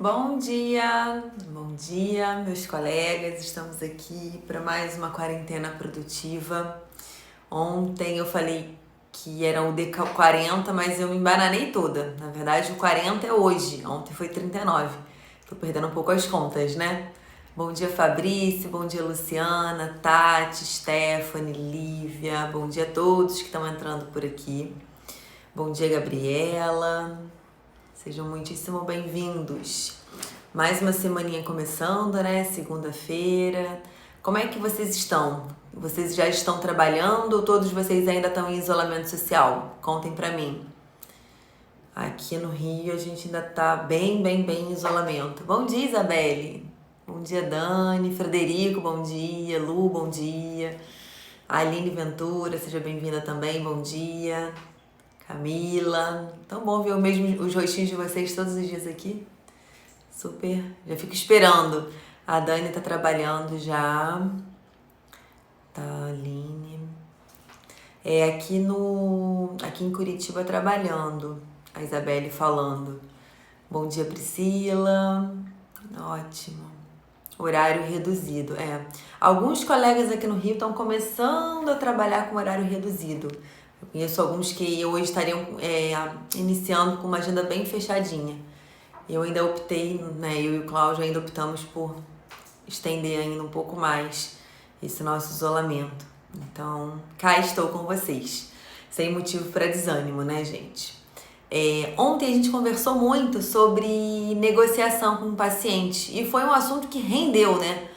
Bom dia, meus colegas. Estamos aqui para mais uma quarentena produtiva. Ontem eu falei que era o D40, mas eu me embananei toda. Na verdade, o 40 é hoje. Ontem foi 39. Tô perdendo um pouco as contas, né? Bom dia, Fabrício. Bom dia, Luciana, Tati, Stephanie, Lívia. Bom dia a todos que estão entrando por aqui. Bom dia, Gabriela. Sejam muitíssimo bem-vindos. Mais uma semaninha começando, né? Segunda-feira. Como é que vocês estão? Vocês já estão trabalhando ou todos vocês ainda estão em isolamento social? Contem pra mim. Aqui no Rio a gente ainda tá bem em isolamento. Bom dia, Isabelle. Bom dia, Dani. Frederico, bom dia. Lu, bom dia. Aline Ventura, seja bem-vinda também, bom dia. Camila, tão bom ver os rostinhos de vocês todos os dias aqui. Super, já fico esperando. A Dani tá trabalhando já. Tá, Aline. Aqui em Curitiba trabalhando. A Isabelle falando. Bom dia, Priscila. Ótimo. Horário reduzido, Alguns colegas aqui no Rio estão começando a trabalhar com horário reduzido. Eu conheço alguns que hoje estariam iniciando com uma agenda bem fechadinha. Eu ainda optei, né, eu e o Cláudio ainda optamos por estender ainda um pouco mais esse nosso isolamento. Então, cá estou com vocês. Sem motivo para desânimo, né, gente? Ontem a gente conversou muito sobre negociação com o paciente e foi um assunto que rendeu, né?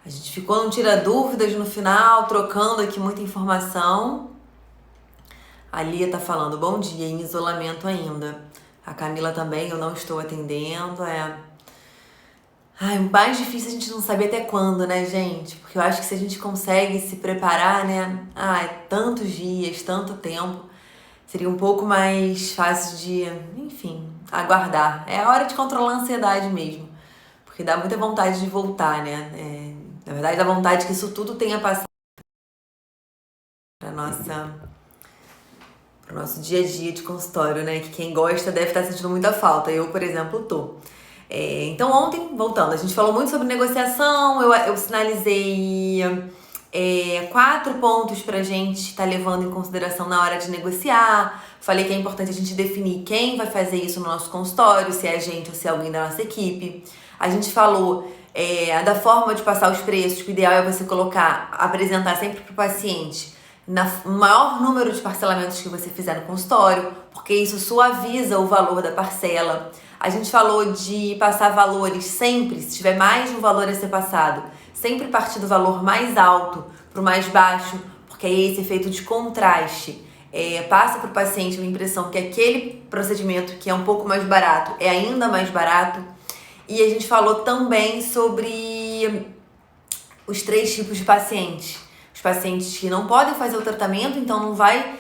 A gente ficou no tira dúvidas no final, trocando aqui muita informação. A Lia tá falando, bom dia, em isolamento ainda. A Camila também, eu não estou atendendo, o mais difícil a gente não saber até quando, né, gente? Porque eu acho que se a gente consegue se preparar, né? Tantos dias, tanto tempo, seria um pouco mais fácil de, enfim, aguardar. É a hora de controlar a ansiedade mesmo. Porque dá muita vontade de voltar, né? Na verdade, dá vontade que isso tudo tenha passado pro nosso dia a dia de consultório, né? Que quem gosta deve estar sentindo muita falta. Eu, por exemplo, tô. Então, ontem, voltando, a gente falou muito sobre negociação, eu sinalizei 4 pontos pra gente estar levando em consideração na hora de negociar. Falei que é importante a gente definir quem vai fazer isso no nosso consultório, se é a gente ou se é alguém da nossa equipe. A gente falou da forma de passar os preços, que o ideal é você apresentar sempre pro paciente no maior número de parcelamentos que você fizer no consultório, porque isso suaviza o valor da parcela. A gente falou de passar valores sempre, se tiver mais de um valor a ser passado, sempre partir do valor mais alto para o mais baixo, porque aí esse efeito de contraste passa para o paciente uma impressão que aquele procedimento que é um pouco mais barato é ainda mais barato. E a gente falou também sobre os 3 tipos de pacientes. Os pacientes que não podem fazer o tratamento, então não vai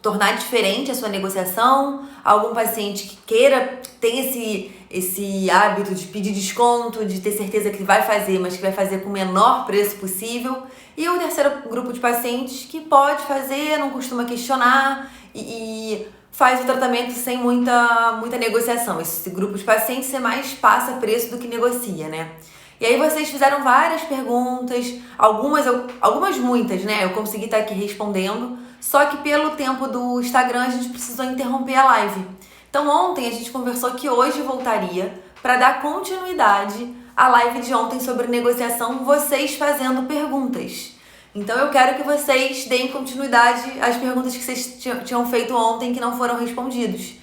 tornar diferente a sua negociação. Algum paciente que tem esse hábito de pedir desconto, de ter certeza que vai fazer, mas que vai fazer com o menor preço possível. E o terceiro grupo de pacientes que pode fazer, não costuma questionar e faz o tratamento sem muita negociação. Esse grupo de pacientes você mais passa preço do que negocia, né? E aí vocês fizeram várias perguntas, algumas muitas, né? Eu consegui estar aqui respondendo, só que pelo tempo do Instagram a gente precisou interromper a live. Então ontem a gente conversou que hoje voltaria para dar continuidade à live de ontem sobre negociação, vocês fazendo perguntas. Então eu quero que vocês deem continuidade às perguntas que vocês tinham feito ontem que não foram respondidas.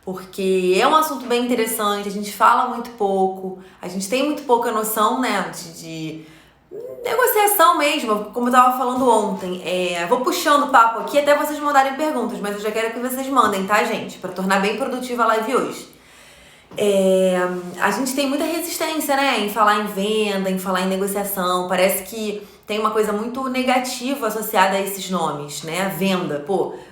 Porque é um assunto bem interessante, a gente fala muito pouco, a gente tem muito pouca noção, né, de negociação mesmo, como eu tava falando ontem. Vou puxando o papo aqui até vocês mandarem perguntas, mas eu já quero que vocês mandem, tá, gente? Pra tornar bem produtiva a live hoje. A gente tem muita resistência, né, em falar em venda, em falar em negociação. Parece que tem uma coisa muito negativa associada a esses nomes, né? Venda.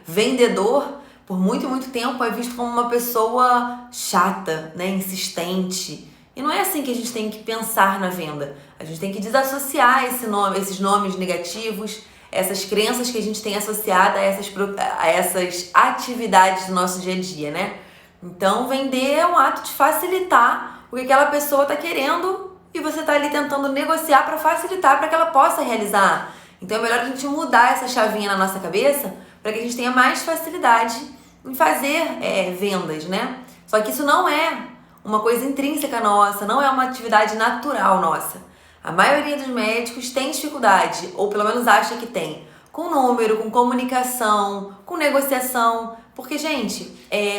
Vendedor por muito tempo é visto como uma pessoa chata, né, insistente. E não é assim que a gente tem que pensar na venda. A gente tem que desassociar esses nomes negativos, essas crenças que a gente tem associada a essas atividades do nosso dia a dia, né? Então, vender é um ato de facilitar porque aquela pessoa tá querendo e você tá ali tentando negociar para facilitar para que ela possa realizar. Então é melhor a gente mudar essa chavinha na nossa cabeça para que a gente tenha mais facilidade em fazer vendas, né? Só que isso não é uma coisa intrínseca nossa, não é uma atividade natural nossa. A maioria dos médicos tem dificuldade, ou pelo menos acha que tem, com número, com comunicação, com negociação. Porque, gente,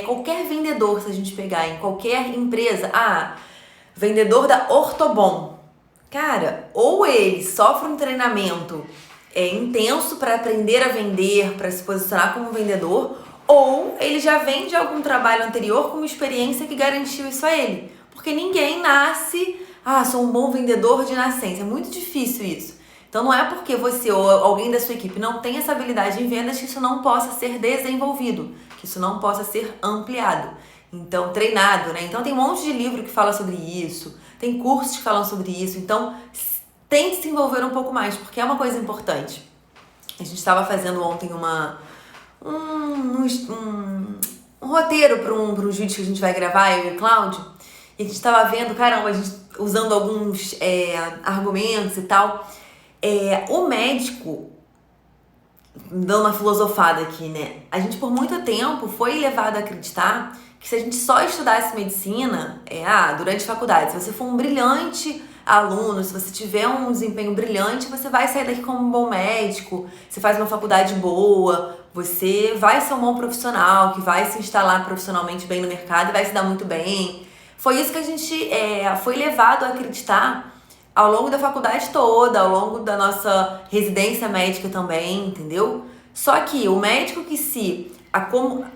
qualquer vendedor, se a gente pegar em qualquer empresa, vendedor da Ortobon, cara, ou ele sofre um treinamento intenso para aprender a vender, para se posicionar como vendedor, ou ele já vem de algum trabalho anterior com uma experiência que garantiu isso a ele. Porque ninguém nasce, sou um bom vendedor de nascença. É muito difícil isso. Então não é porque você ou alguém da sua equipe não tem essa habilidade em vendas que isso não possa ser desenvolvido, que isso não possa ser ampliado. Então, treinado, né? Então tem um monte de livro que fala sobre isso, tem cursos que falam sobre isso. Então, tente se envolver um pouco mais, porque é uma coisa importante. A gente estava fazendo ontem um roteiro para um vídeo que a gente vai gravar, eu e o Cláudio, e a gente estava vendo, caramba, a gente usando alguns argumentos e tal. O médico, dando uma filosofada aqui, né? A gente por muito tempo foi levado a acreditar que se a gente só estudasse medicina, durante a faculdade, se você for um brilhante aluno, se você tiver um desempenho brilhante, você vai sair daqui como um bom médico, você faz uma faculdade boa, você vai ser um bom profissional, que vai se instalar profissionalmente bem no mercado e vai se dar muito bem. Foi isso que a gente foi levado a acreditar ao longo da faculdade toda, ao longo da nossa residência médica também, entendeu? Só que o médico que se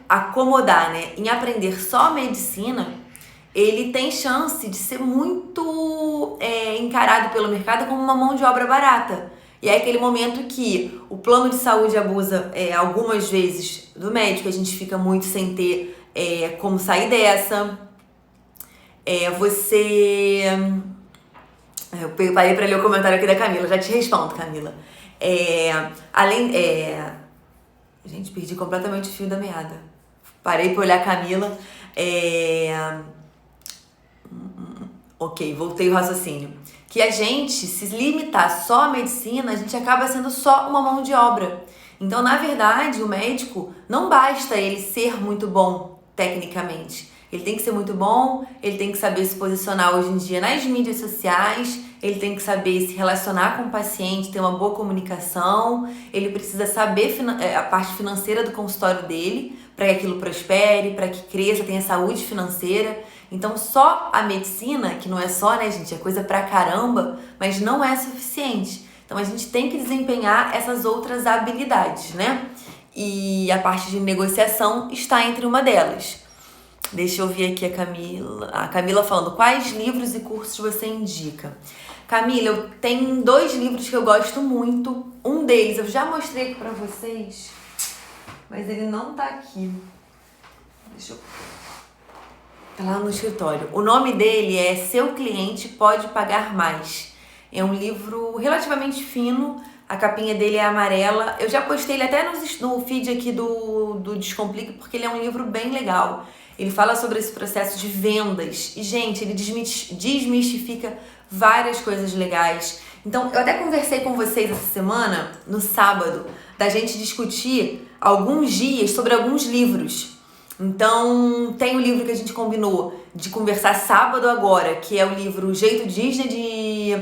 acomodar, né, em aprender só medicina, ele tem chance de ser muito encarado pelo mercado como uma mão de obra barata. E é aquele momento que o plano de saúde abusa algumas vezes do médico, a gente fica muito sem ter como sair dessa. Eu parei pra ler o comentário aqui da Camila, já te respondo, Camila. Gente, perdi completamente o fio da meada. Parei pra olhar a Camila. Ok, voltei o raciocínio. Que a gente, se limitar só à medicina, a gente acaba sendo só uma mão de obra. Então, na verdade, o médico, não basta ele ser muito bom tecnicamente. Ele tem que ser muito bom, ele tem que saber se posicionar hoje em dia nas mídias sociais, ele tem que saber se relacionar com o paciente, ter uma boa comunicação, ele precisa saber a parte financeira do consultório dele, para que aquilo prospere, para que cresça, tenha saúde financeira. Então, só a medicina, que não é só, né, gente, é coisa pra caramba, mas não é suficiente. Então, a gente tem que desempenhar essas outras habilidades, né? E a parte de negociação está entre uma delas. Deixa eu ver aqui a Camila falando, quais livros e cursos você indica? Camila, eu tenho 2 livros que eu gosto muito. Um deles, eu já mostrei aqui pra vocês, mas ele não tá aqui. Deixa eu... Tá lá no escritório. O nome dele é Seu Cliente Pode Pagar Mais. É um livro relativamente fino, a capinha dele é amarela. Eu já postei ele até no feed aqui do Descomplica, porque ele é um livro bem legal. Ele fala sobre esse processo de vendas. E, gente, ele desmistifica várias coisas legais. Então, eu até conversei com vocês essa semana, no sábado, da gente discutir alguns dias sobre alguns livros. Então, tem o livro que a gente combinou de conversar sábado agora, que é o livro O Jeito Disney de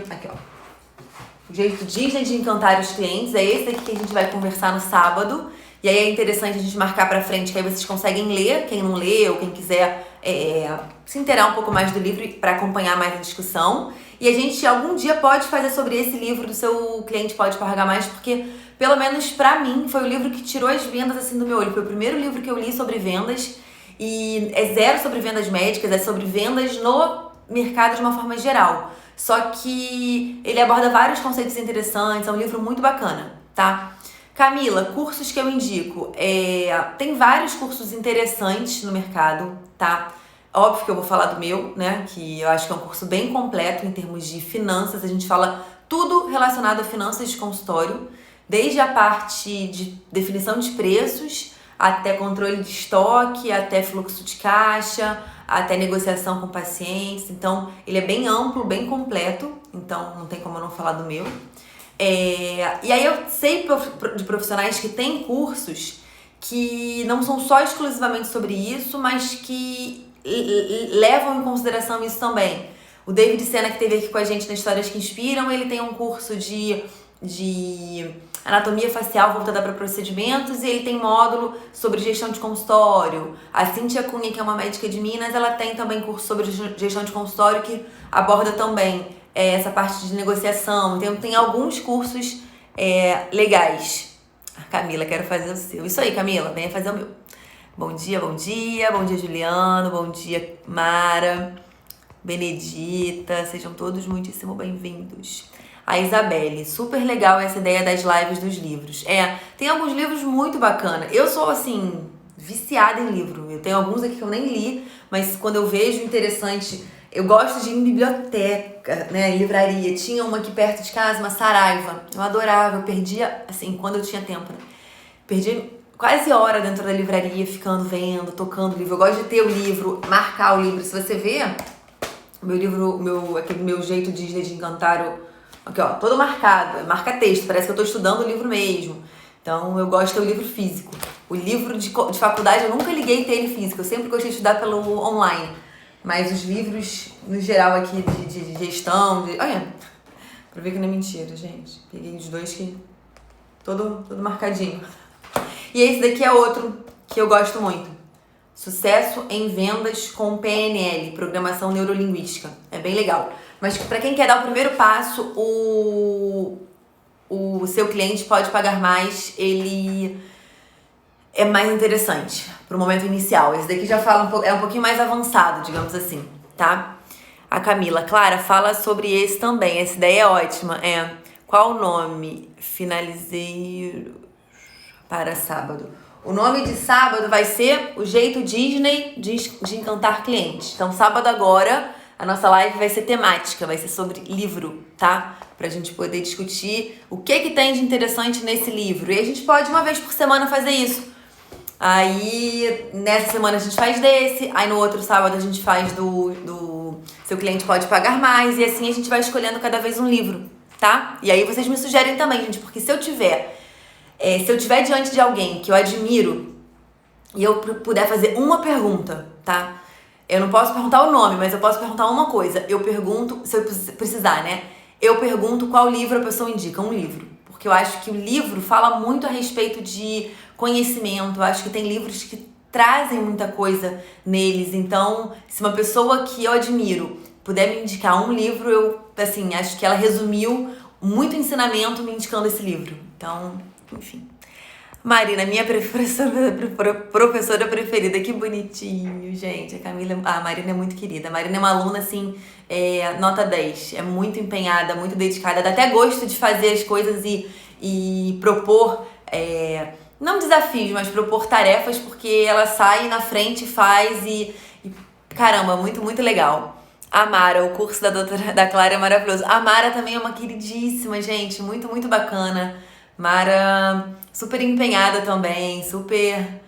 Encantar os Clientes. É esse aqui que a gente vai conversar no sábado. E aí é interessante a gente marcar pra frente, que aí vocês conseguem ler, quem não lê ou quem quiser se inteirar um pouco mais do livro para acompanhar mais a discussão. E a gente algum dia pode fazer sobre esse livro do Seu Cliente Pode Pagar Mais, porque pelo menos pra mim foi o livro que tirou as vendas assim do meu olho. Foi o primeiro livro que eu li sobre vendas e é zero sobre vendas médicas, é sobre vendas no mercado de uma forma geral. Só que ele aborda vários conceitos interessantes, é um livro muito bacana, tá? Camila, cursos que eu indico. Tem vários cursos interessantes no mercado, tá? Óbvio que eu vou falar do meu, né? Que eu acho que é um curso bem completo em termos de finanças. A gente fala tudo relacionado a finanças de consultório, desde a parte de definição de preços até controle de estoque, até fluxo de caixa, até negociação com pacientes. Então, ele é bem amplo, bem completo, então não tem como eu não falar do meu. E aí eu sei de profissionais que têm cursos que não são só exclusivamente sobre isso, mas que levam em consideração isso também. O David Sena, que esteve aqui com a gente na Histórias que Inspiram, ele tem um curso de anatomia facial voltada para procedimentos e ele tem módulo sobre gestão de consultório. A Cíntia Cunha, que é uma médica de Minas, ela tem também curso sobre gestão de consultório que aborda também essa parte de negociação. Então tem alguns cursos legais. Camila, quero fazer o seu. Isso aí, Camila, venha fazer o meu. Bom dia, bom dia. Bom dia, Juliano. Bom dia, Mara. Benedita. Sejam todos muitíssimo bem-vindos. A Isabelle, super legal essa ideia das lives dos livros. Tem alguns livros muito bacanas. Eu sou, assim, viciada em livro. Eu tenho alguns aqui que eu nem li, mas quando eu vejo interessante, eu gosto de ir em biblioteca, né, livraria. Tinha uma aqui perto de casa, uma Saraiva. Eu adorava, eu perdia, assim, quando eu tinha tempo, né? Perdi quase hora dentro da livraria, ficando vendo, tocando o livro. Eu gosto de ter o livro, marcar o livro. Se você vê, o meu livro, aquele meu jeito Disney de encantar, aqui ó, todo marcado, marca texto, parece que eu tô estudando o livro mesmo. Então eu gosto de ter o livro físico. O livro de faculdade eu nunca liguei ter ele físico, eu sempre gostei de estudar pelo online. Mas os livros, no geral aqui, de gestão, olha, pra ver que não é mentira, gente. Peguei os dois que... Todo marcadinho. E esse daqui é outro que eu gosto muito. Sucesso em vendas com PNL, Programação Neurolinguística. É bem legal. Mas pra quem quer dar o primeiro passo, o seu cliente pode pagar mais, ele é mais interessante pro momento inicial. Esse daqui já fala é um pouquinho mais avançado, digamos assim, tá? A Camila, Clara, fala sobre esse também. Essa ideia é ótima. Qual o nome? Finalizei para sábado. O nome de sábado vai ser o jeito Disney de encantar clientes. Então, sábado agora, a nossa live vai ser temática, vai ser sobre livro, tá? Pra gente poder discutir o que tem de interessante nesse livro. E a gente pode, uma vez por semana, fazer isso. Aí, nessa semana a gente faz desse, aí no outro sábado a gente faz do seu cliente pode pagar mais, e assim a gente vai escolhendo cada vez um livro, tá? E aí vocês me sugerem também, gente, porque se eu tiver diante de alguém que eu admiro e eu puder fazer uma pergunta, tá? Eu não posso perguntar o nome, mas eu posso perguntar uma coisa. Eu pergunto, se eu precisar, né? Eu pergunto qual livro a pessoa indica, um livro. Porque eu acho que o livro fala muito a respeito de conhecimento. Eu acho que tem livros que trazem muita coisa neles. Então, se uma pessoa que eu admiro puder me indicar um livro, eu, assim, acho que ela resumiu muito ensinamento me indicando esse livro. Então, enfim. Marina, minha professora preferida, que bonitinho, gente. A Marina é muito querida. A Marina é uma aluna, assim, nota 10. É muito empenhada, muito dedicada. Dá até gosto de fazer as coisas e propor, não desafios, mas propor tarefas, porque ela sai na frente, faz e caramba, muito, muito legal. A Mara, o curso da Clara é maravilhoso. A Mara também é uma queridíssima, gente. Muito, muito bacana. Mara, super empenhada também, super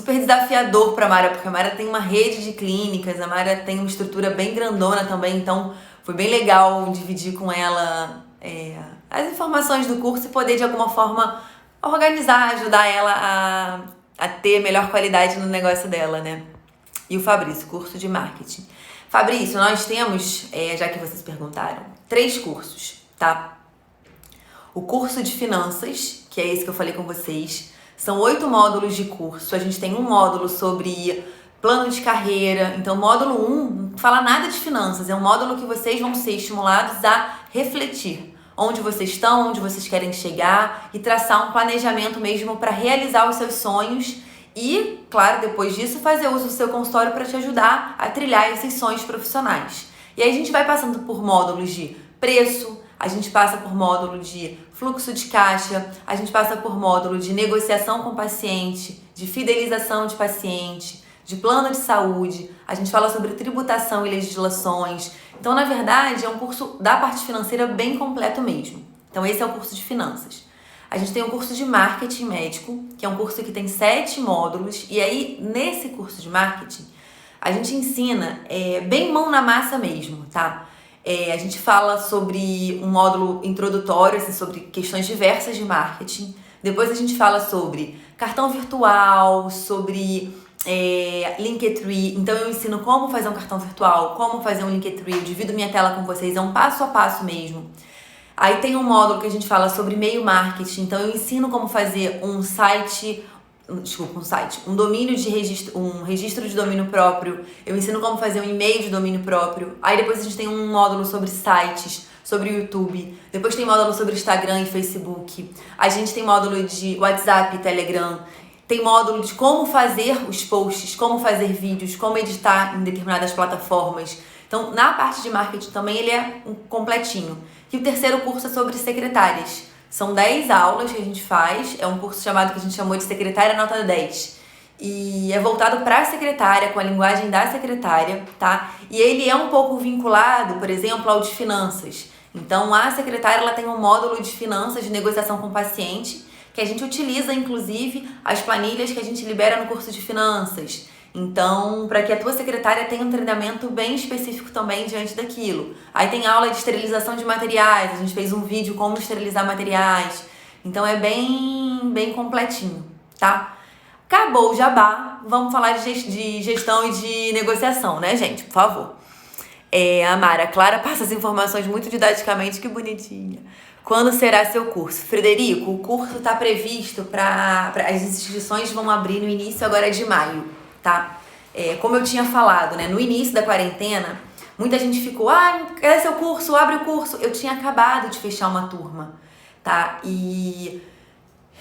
desafiador pra Mara, porque a Mara tem uma rede de clínicas, a Mara tem uma estrutura bem grandona também, então foi bem legal dividir com ela as informações do curso e poder de alguma forma organizar, ajudar ela a ter melhor qualidade no negócio dela, né? E o Fabrício, curso de marketing. Fabrício, nós temos, já que vocês perguntaram, 3 cursos, tá? O curso de finanças, que é esse que eu falei com vocês, são 8 módulos de curso. A gente tem um módulo sobre plano de carreira. Então, o módulo 1 não fala nada de finanças. É um módulo que vocês vão ser estimulados a refletir. Onde vocês estão, onde vocês querem chegar e traçar um planejamento mesmo para realizar os seus sonhos. E, claro, depois disso, fazer uso do seu consultório para te ajudar a trilhar esses sonhos profissionais. E aí a gente vai passando por módulos de preço, a gente passa por módulo de fluxo de caixa, a gente passa por módulo de negociação com o paciente, de fidelização de paciente, de plano de saúde, a gente fala sobre tributação e legislações. Então, na verdade, é um curso da parte financeira bem completo mesmo. Então, esse é o curso de finanças. A gente tem um curso de marketing médico, que é um curso que tem 7 módulos. E aí, nesse curso de marketing, a gente ensina bem mão na massa mesmo, tá? A gente fala sobre um módulo introdutório, assim, sobre questões diversas de marketing. Depois a gente fala sobre cartão virtual, sobre Linktree. Então eu ensino como fazer um cartão virtual, como fazer um Linktree. Eu divido minha tela com vocês, é um passo a passo mesmo. Aí tem um módulo que a gente fala sobre e-mail marketing. Então eu ensino como fazer um domínio de registro, um registro de domínio próprio. Eu ensino como fazer um e-mail de domínio próprio. Aí depois a gente tem um módulo sobre sites, sobre o YouTube. Depois tem módulo sobre Instagram e Facebook. A gente tem módulo de WhatsApp e Telegram. Tem módulo de como fazer os posts, como fazer vídeos, como editar em determinadas plataformas. Então, na parte de marketing também ele é um completinho. E o terceiro curso é sobre secretárias. São 10 aulas que a gente faz, é um curso chamado que a gente chamou de Secretária Nota 10. E é voltado para a secretária, com a linguagem da secretária, tá? E ele é um pouco vinculado, por exemplo, ao de finanças. Então, a secretária ela tem um módulo de finanças, de negociação com o paciente, que a gente utiliza, inclusive, as planilhas que a gente libera no curso de finanças. Então, para que a tua secretária tenha um treinamento bem específico também diante daquilo. Aí tem aula de esterilização de materiais, a gente fez um vídeo como esterilizar materiais. Então é bem completinho, tá? Acabou o jabá, vamos falar de gestão e de negociação, né, gente? Por favor. A Mara Clara passa as informações muito didaticamente, que bonitinha. Quando será seu curso? Frederico, o curso está previsto para... As inscrições vão abrir no início agora de maio, tá? Como eu tinha falado, né? No início da quarentena, muita gente ficou, cadê seu curso? Abre o curso. Eu tinha acabado de fechar uma turma, tá? E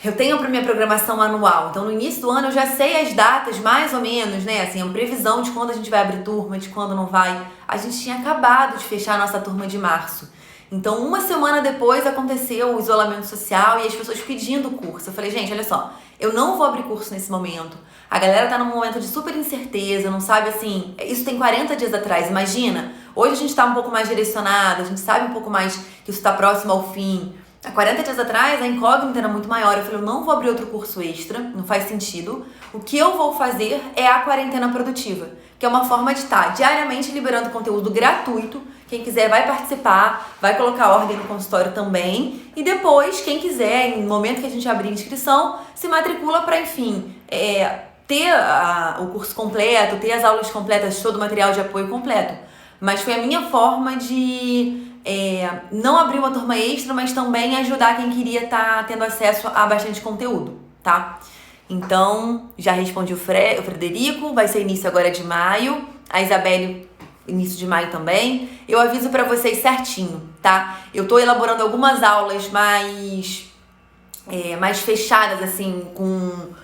eu tenho para minha programação anual. Então, no início do ano, eu já sei as datas, mais ou menos, né? Assim, a previsão de quando a gente vai abrir turma, de quando não vai. A gente tinha acabado de fechar a nossa turma de março. Então, uma semana depois aconteceu o isolamento social e as pessoas pedindo o curso. Eu falei, gente, olha só, eu não vou abrir curso nesse momento. A galera tá num momento de super incerteza, não sabe assim... Isso tem 40 dias atrás, imagina. Hoje a gente tá um pouco mais direcionado, a gente sabe um pouco mais que isso tá próximo ao fim. Há 40 dias atrás, a incógnita era muito maior. Eu falei, eu não vou abrir outro curso extra, não faz sentido. O que eu vou fazer é a quarentena produtiva, que é uma forma de estar diariamente liberando conteúdo gratuito. Quem quiser vai participar, vai colocar ordem no consultório também. E depois, quem quiser, no momento que a gente abrir a inscrição, se matricula para, enfim, ter o curso completo, ter as aulas completas, todo o material de apoio completo. Mas foi a minha forma de não abrir uma turma extra, mas também ajudar quem queria estar tendo acesso a bastante conteúdo, tá? Então, já respondi o Frederico, vai ser início agora de maio. A Isabelle, início de maio também. Eu aviso pra vocês certinho, tá? Eu tô elaborando algumas aulas mais fechadas, assim, com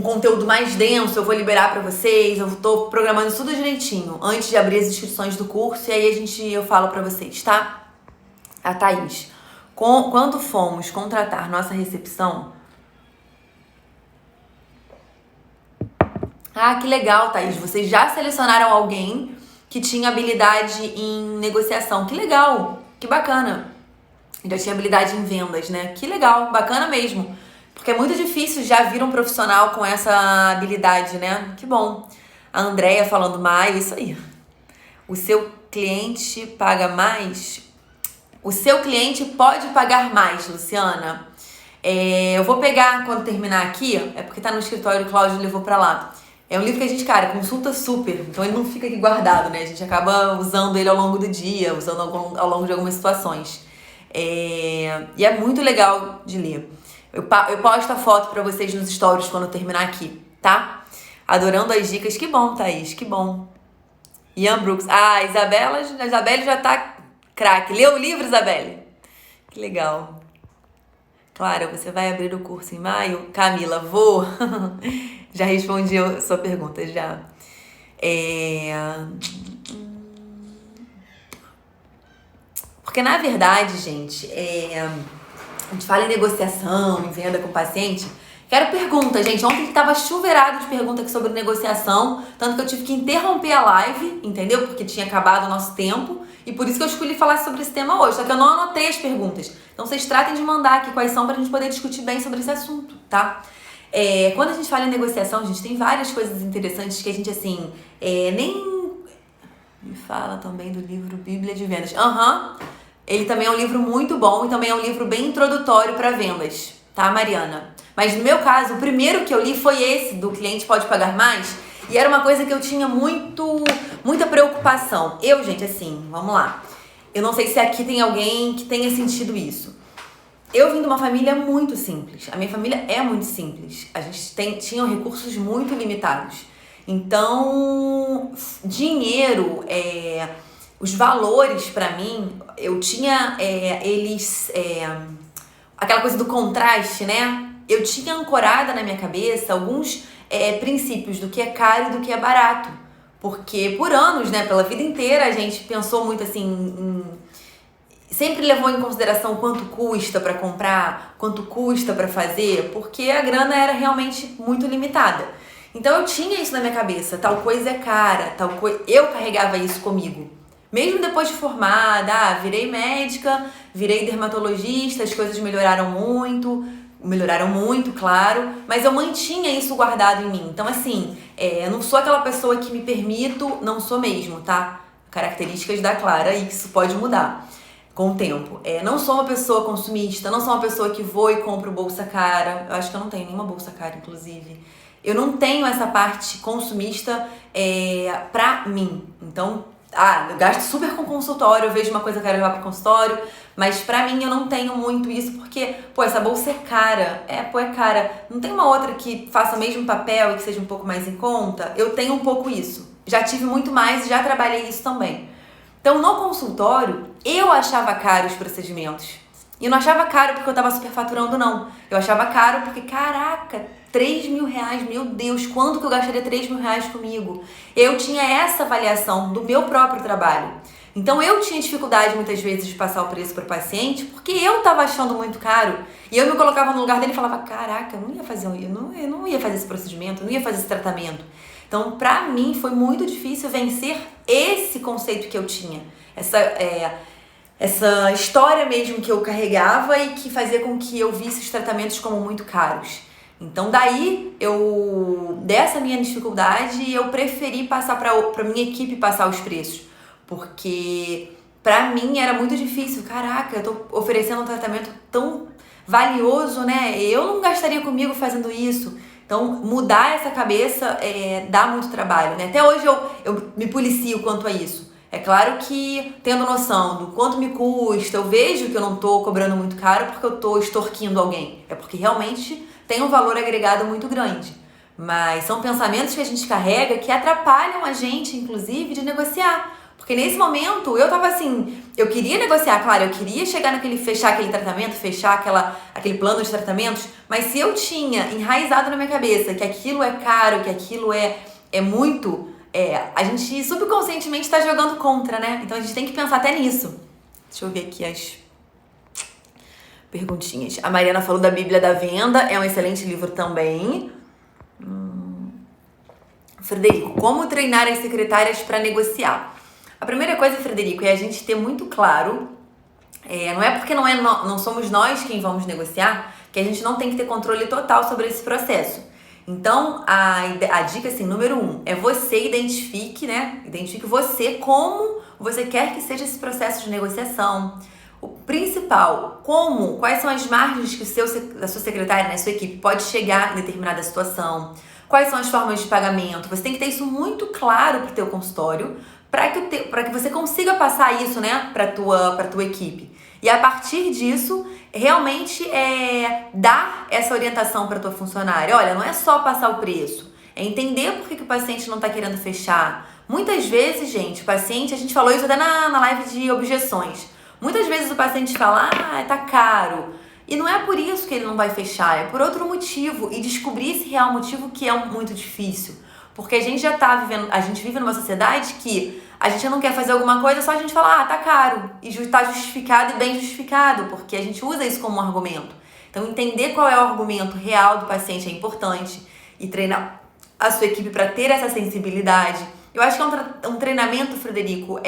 conteúdo mais denso. Eu vou liberar pra vocês. Eu tô programando tudo direitinho antes de abrir as inscrições do curso. E aí eu falo pra vocês, tá? A Thaís. Quando fomos contratar nossa recepção... que legal, Thaís. Vocês já selecionaram alguém que tinha habilidade em negociação. Que legal, que bacana. Já tinha habilidade em vendas, né? Que legal, bacana mesmo. Porque é muito difícil já vir um profissional com essa habilidade, né? Que bom. A Andrea falando mais, isso aí. O seu cliente paga mais? O seu cliente pode pagar mais, Luciana. Eu vou pegar quando terminar aqui, é porque tá no escritório, o Cláudio levou pra lá. É um livro que a gente, consulta super, então ele não fica aqui guardado, né? A gente acaba usando ele ao longo do dia, usando ao longo de algumas situações. E é muito legal de ler. Eu posto a foto pra vocês nos stories quando eu terminar aqui, tá? Adorando as dicas. Que bom, Thaís, que bom. Ian Brooks. A Isabelle já tá craque. Leu o livro, Isabelle? Que legal. Clara, você vai abrir o curso em maio? Camila, vou. Já respondi a sua pergunta, já. Porque, na verdade, gente, a gente fala em negociação, em venda com o paciente, Quero perguntas, gente. Ontem tava chuveirado de perguntas aqui sobre negociação, tanto que eu tive que interromper a live, entendeu? Porque tinha acabado o nosso tempo, e por isso que eu escolhi falar sobre esse tema hoje, só que eu não anotei as perguntas. Então vocês tratem de mandar aqui quais são pra gente poder discutir bem sobre esse assunto, tá? Quando a gente fala em negociação, a gente tem várias coisas interessantes que a gente, assim, nem... Me fala também do livro Bíblia de Vendas. Ele também é um livro muito bom e também é um livro bem introdutório para vendas, tá, Mariana? Mas no meu caso, o primeiro que eu li foi esse, do Cliente Pode Pagar Mais, e era uma coisa que eu tinha muita preocupação. Eu, gente, assim, vamos lá. Eu não sei se aqui tem alguém que tenha sentido isso. Eu vim de uma família muito simples. A minha família é muito simples. A gente tinha recursos muito limitados. Então, dinheiro, os valores pra mim, eu tinha aquela coisa do contraste, né? Eu tinha ancorada na minha cabeça alguns princípios do que é caro e do que é barato. Porque por anos, né, pela vida inteira, a gente pensou muito assim, sempre levou em consideração quanto custa pra comprar, quanto custa pra fazer, porque a grana era realmente muito limitada. Então eu tinha isso na minha cabeça, tal coisa é cara, tal coisa... Eu carregava isso comigo. Mesmo depois de formada, virei médica, virei dermatologista, as coisas melhoraram muito, claro, mas eu mantinha isso guardado em mim. Então, assim, eu não sou aquela pessoa que me permito, não sou mesmo, tá? Características da Clara, e isso pode mudar com o tempo. Não sou uma pessoa consumista, não sou uma pessoa que vou e compro bolsa cara. Eu acho que eu não tenho nenhuma bolsa cara, inclusive. Eu não tenho essa parte consumista pra mim. Então, eu gasto super com consultório, eu vejo uma coisa que eu quero levar pro consultório, mas pra mim eu não tenho muito isso, porque, essa bolsa é cara. É cara. Não tem uma outra que faça o mesmo papel e que seja um pouco mais em conta? Eu tenho um pouco isso. Já tive muito mais e já trabalhei isso também. Então, no consultório, eu achava caro os procedimentos. E eu não achava caro porque eu tava superfaturando, não. Eu achava caro porque, caraca, 3 mil reais, meu Deus, quanto que eu gastaria 3 mil reais comigo? Eu tinha essa avaliação do meu próprio trabalho. Então eu tinha dificuldade muitas vezes de passar o preço para o paciente porque eu tava achando muito caro. E eu me colocava no lugar dele e falava, caraca, eu não ia fazer esse procedimento, eu não ia fazer esse tratamento. Então, pra mim, foi muito difícil vencer esse conceito que eu tinha. Essa história mesmo que eu carregava e que fazia com que eu visse os tratamentos como muito caros. Então daí, dessa minha dificuldade, eu preferi passar pra minha equipe passar os preços. Porque pra mim era muito difícil. Caraca, eu tô oferecendo um tratamento tão valioso, né? Eu não gastaria comigo fazendo isso. Então, mudar essa cabeça dá muito trabalho, né? Até hoje eu me policio quanto a isso. É claro que, tendo noção do quanto me custa, eu vejo que eu não tô cobrando muito caro porque eu tô extorquindo alguém. É porque realmente tem um valor agregado muito grande. Mas são pensamentos que a gente carrega que atrapalham a gente, inclusive, de negociar. Porque nesse momento eu tava assim, eu queria negociar, claro, eu queria fechar aquele tratamento, fechar aquele plano de tratamentos, mas se eu tinha enraizado na minha cabeça que aquilo é caro, que aquilo é muito, a gente subconscientemente tá jogando contra, né? Então a gente tem que pensar até nisso. Deixa eu ver aqui as perguntinhas. A Mariana falou da Bíblia da Venda, é um excelente livro também. Frederico, como treinar as secretárias para negociar? A primeira coisa, Frederico, é a gente ter muito claro, não é porque não somos nós quem vamos negociar, que a gente não tem que ter controle total sobre esse processo. Então, a dica, assim, número 1, é você identifique você como você quer que seja esse processo de negociação. O principal, quais são as margens que a sua secretária, né, a sua equipe pode chegar em determinada situação, quais são as formas de pagamento. Você tem que ter isso muito claro para o teu consultório, para que você consiga passar isso, né, para tua equipe. E a partir disso, realmente dar essa orientação para tua funcionária. Olha, não é só passar o preço, é entender por que o paciente não está querendo fechar. Muitas vezes, gente, o paciente, a gente falou isso até na live de objeções. Muitas vezes o paciente fala, tá caro. E não é por isso que ele não vai fechar, é por outro motivo. E descobrir esse real motivo que é muito difícil. Porque a gente vive numa sociedade que a gente não quer fazer alguma coisa, só a gente fala, tá caro. E tá justificado e bem justificado, porque a gente usa isso como um argumento. Então, entender qual é o argumento real do paciente é importante e treinar a sua equipe para ter essa sensibilidade. Eu acho que é um treinamento, Frederico,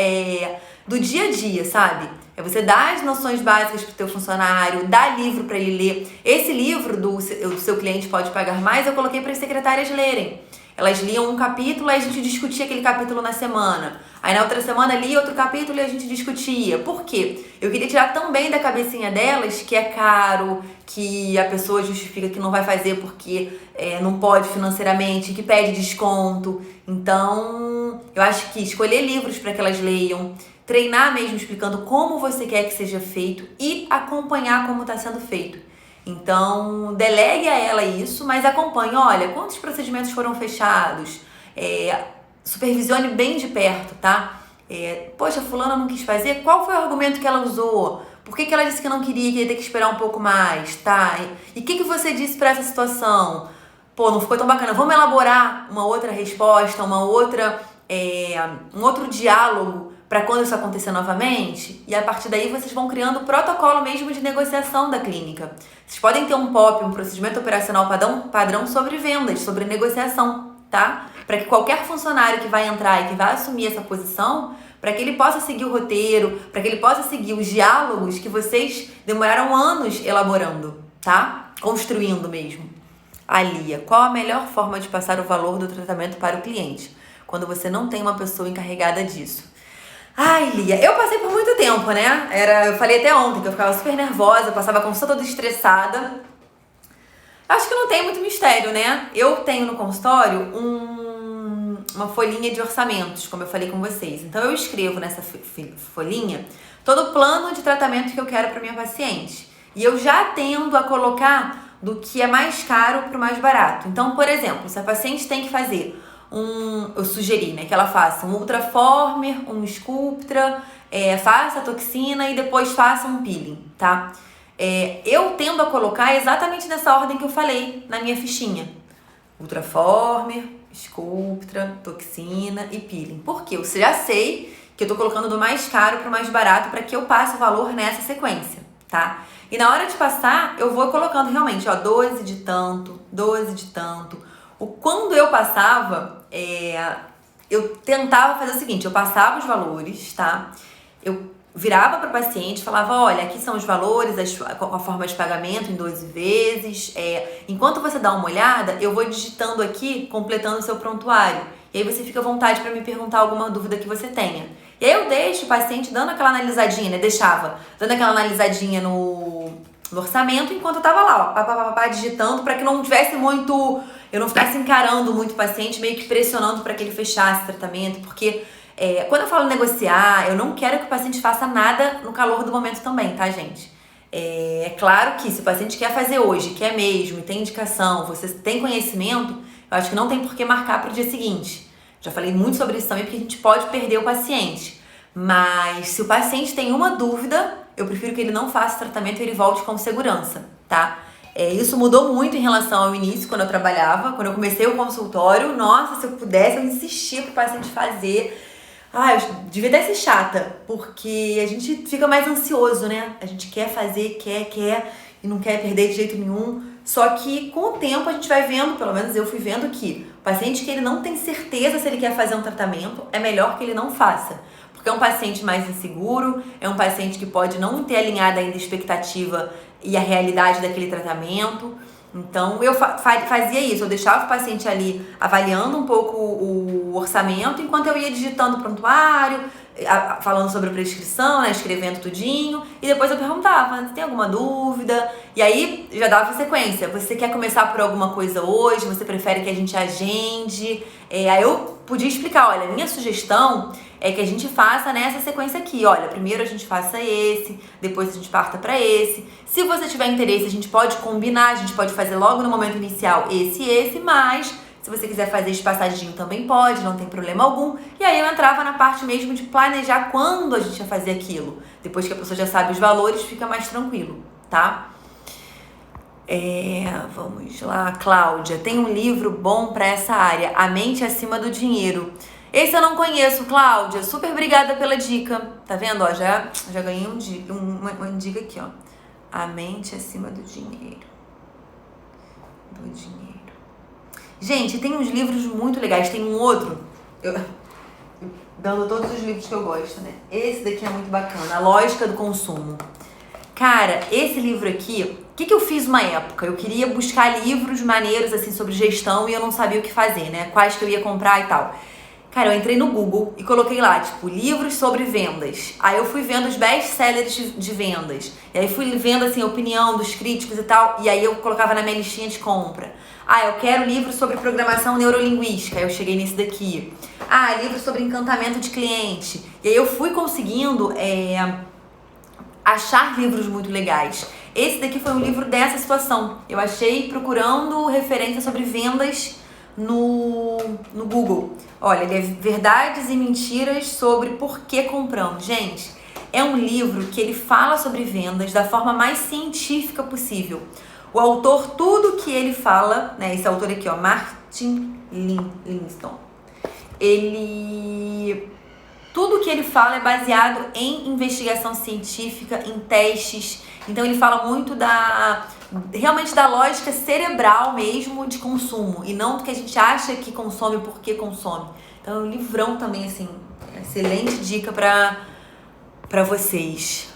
do dia a dia, sabe? É você dar as noções básicas para o teu funcionário, dar livro para ele ler. Esse livro do seu cliente pode pagar mais, eu coloquei para as secretárias lerem. Elas liam um capítulo e a gente discutia aquele capítulo na semana. Aí na outra semana lia outro capítulo e a gente discutia. Por quê? Eu queria tirar também da cabecinha delas que é caro, que a pessoa justifica que não vai fazer porque não pode financeiramente, que pede desconto. Então, eu acho que escolher livros para que elas leiam, treinar mesmo explicando como você quer que seja feito e acompanhar como está sendo feito. Então, delegue a ela isso, mas acompanhe. Olha, quantos procedimentos foram fechados? Supervisione bem de perto, tá? Poxa, fulana não quis fazer? Qual foi o argumento que ela usou? Por que ela disse que não queria, que ia ter que esperar um pouco mais, tá? E o que você disse para essa situação? Pô, não ficou tão bacana. Vamos elaborar uma outra resposta, um outro diálogo para quando isso acontecer novamente, e a partir daí vocês vão criando o protocolo mesmo de negociação da clínica. Vocês podem ter um POP, um procedimento operacional padrão sobre vendas, sobre negociação, tá? Para que qualquer funcionário que vai entrar e que vai assumir essa posição, para que ele possa seguir o roteiro, para que ele possa seguir os diálogos que vocês demoraram anos elaborando, tá? Construindo mesmo. Lia, qual a melhor forma de passar o valor do tratamento para o cliente, quando você não tem uma pessoa encarregada disso? Ai, Lia, eu passei por muito tempo, né? Eu falei até ontem que eu ficava super nervosa, passava a consulta toda estressada. Acho que não tem muito mistério, né? Eu tenho no consultório uma folhinha de orçamentos, como eu falei com vocês. Então, eu escrevo nessa folhinha todo o plano de tratamento que eu quero para minha paciente. E eu já tendo a colocar do que é mais caro para o mais barato. Então, por exemplo, se a paciente tem que fazer eu sugeri, né, que ela faça um Ultraformer, um Sculptra, faça a toxina e depois faça um peeling, tá? Eu tendo a colocar exatamente nessa ordem que eu falei na minha fichinha. Ultraformer, Sculptra, toxina e peeling. Por quê? Eu já sei que eu tô colocando do mais caro pro mais barato para que eu passe o valor nessa sequência, tá? E na hora de passar, eu vou colocando realmente, 12 de tanto, 12 de tanto. Quando eu passava, eu tentava fazer o seguinte, eu passava os valores, tá? Eu virava para o paciente, falava, olha, aqui são os valores, a forma de pagamento em 12 vezes. Enquanto você dá uma olhada, eu vou digitando aqui, completando o seu prontuário. E aí você fica à vontade para me perguntar alguma dúvida que você tenha. E aí eu deixo o paciente dando aquela analisadinha, né? Deixava dando aquela analisadinha no orçamento enquanto eu tava lá, ó, digitando, para que não tivesse muito... Eu não ficasse encarando muito o paciente, meio que pressionando para que ele fechasse o tratamento, porque quando eu falo negociar, eu não quero que o paciente faça nada no calor do momento também, tá, gente? É claro que se o paciente quer fazer hoje, quer mesmo, tem indicação, você tem conhecimento, eu acho que não tem por que marcar para o dia seguinte. Já falei muito sobre isso também, porque a gente pode perder o paciente. Mas se o paciente tem uma dúvida, eu prefiro que ele não faça tratamento e ele volte com segurança, tá? Isso mudou muito em relação ao início, quando eu trabalhava. Quando eu comecei o consultório, nossa, se eu pudesse, eu insistia pro paciente fazer. Eu devia até ser chata, porque a gente fica mais ansioso, né? A gente quer fazer, quer, e não quer perder de jeito nenhum. Só que com o tempo a gente vai vendo, pelo menos eu fui vendo que o paciente que ele não tem certeza se ele quer fazer um tratamento, é melhor que ele não faça. Porque é um paciente mais inseguro, é um paciente que pode não ter alinhado ainda a expectativa e a realidade daquele tratamento. Então, eu fazia isso, eu deixava o paciente ali avaliando um pouco o orçamento, enquanto eu ia digitando o prontuário, falando sobre a prescrição, né, escrevendo tudinho, e depois eu perguntava, tem alguma dúvida? E aí, já dava sequência, você quer começar por alguma coisa hoje? Você prefere que a gente agende? Aí eu podia explicar, olha, minha sugestão é que a gente faça nessa sequência aqui, olha, primeiro a gente faça esse, depois a gente parta para esse. Se você tiver interesse, a gente pode combinar, a gente pode fazer logo no momento inicial esse e esse, mas se você quiser fazer espaçadinho também pode, não tem problema algum. E aí eu entrava na parte mesmo de planejar quando a gente ia fazer aquilo. Depois que a pessoa já sabe os valores, fica mais tranquilo, tá? Vamos lá, Cláudia, tem um livro bom para essa área, A Mente Acima do Dinheiro. Esse eu não conheço, Cláudia. Super obrigada pela dica. Tá vendo? Ó, já ganhei uma dica aqui, ó. A mente acima do dinheiro. Do dinheiro. Gente, tem uns livros muito legais. Tem um outro, dando todos os livros que eu gosto, né? Esse daqui é muito bacana, A Lógica do Consumo. Cara, esse livro aqui, o que eu fiz uma época? Eu queria buscar livros maneiros, assim, sobre gestão e eu não sabia o que fazer, né? Quais que eu ia comprar e tal. Cara, eu entrei no Google e coloquei lá, tipo, livros sobre vendas. Aí eu fui vendo os best-sellers de vendas. E aí fui vendo, assim, a opinião dos críticos e tal. E aí eu colocava na minha listinha de compra. Ah, eu quero livro sobre programação neurolinguística. Aí eu cheguei nesse daqui. Ah, livro sobre encantamento de cliente. E aí eu fui conseguindo achar livros muito legais. Esse daqui foi um livro dessa situação. Eu achei procurando referência sobre vendas no Google. Olha, ele é Verdades e Mentiras sobre por que compramos. Gente, é um livro que ele fala sobre vendas da forma mais científica possível. O autor, tudo que ele fala, né? Esse autor aqui, ó, Martin Livingston. Tudo que ele fala é baseado em investigação científica, em testes. Então ele fala muito realmente da lógica cerebral mesmo de consumo e não do que a gente acha que consome porque consome. Então é um livrão também, assim, excelente dica para vocês.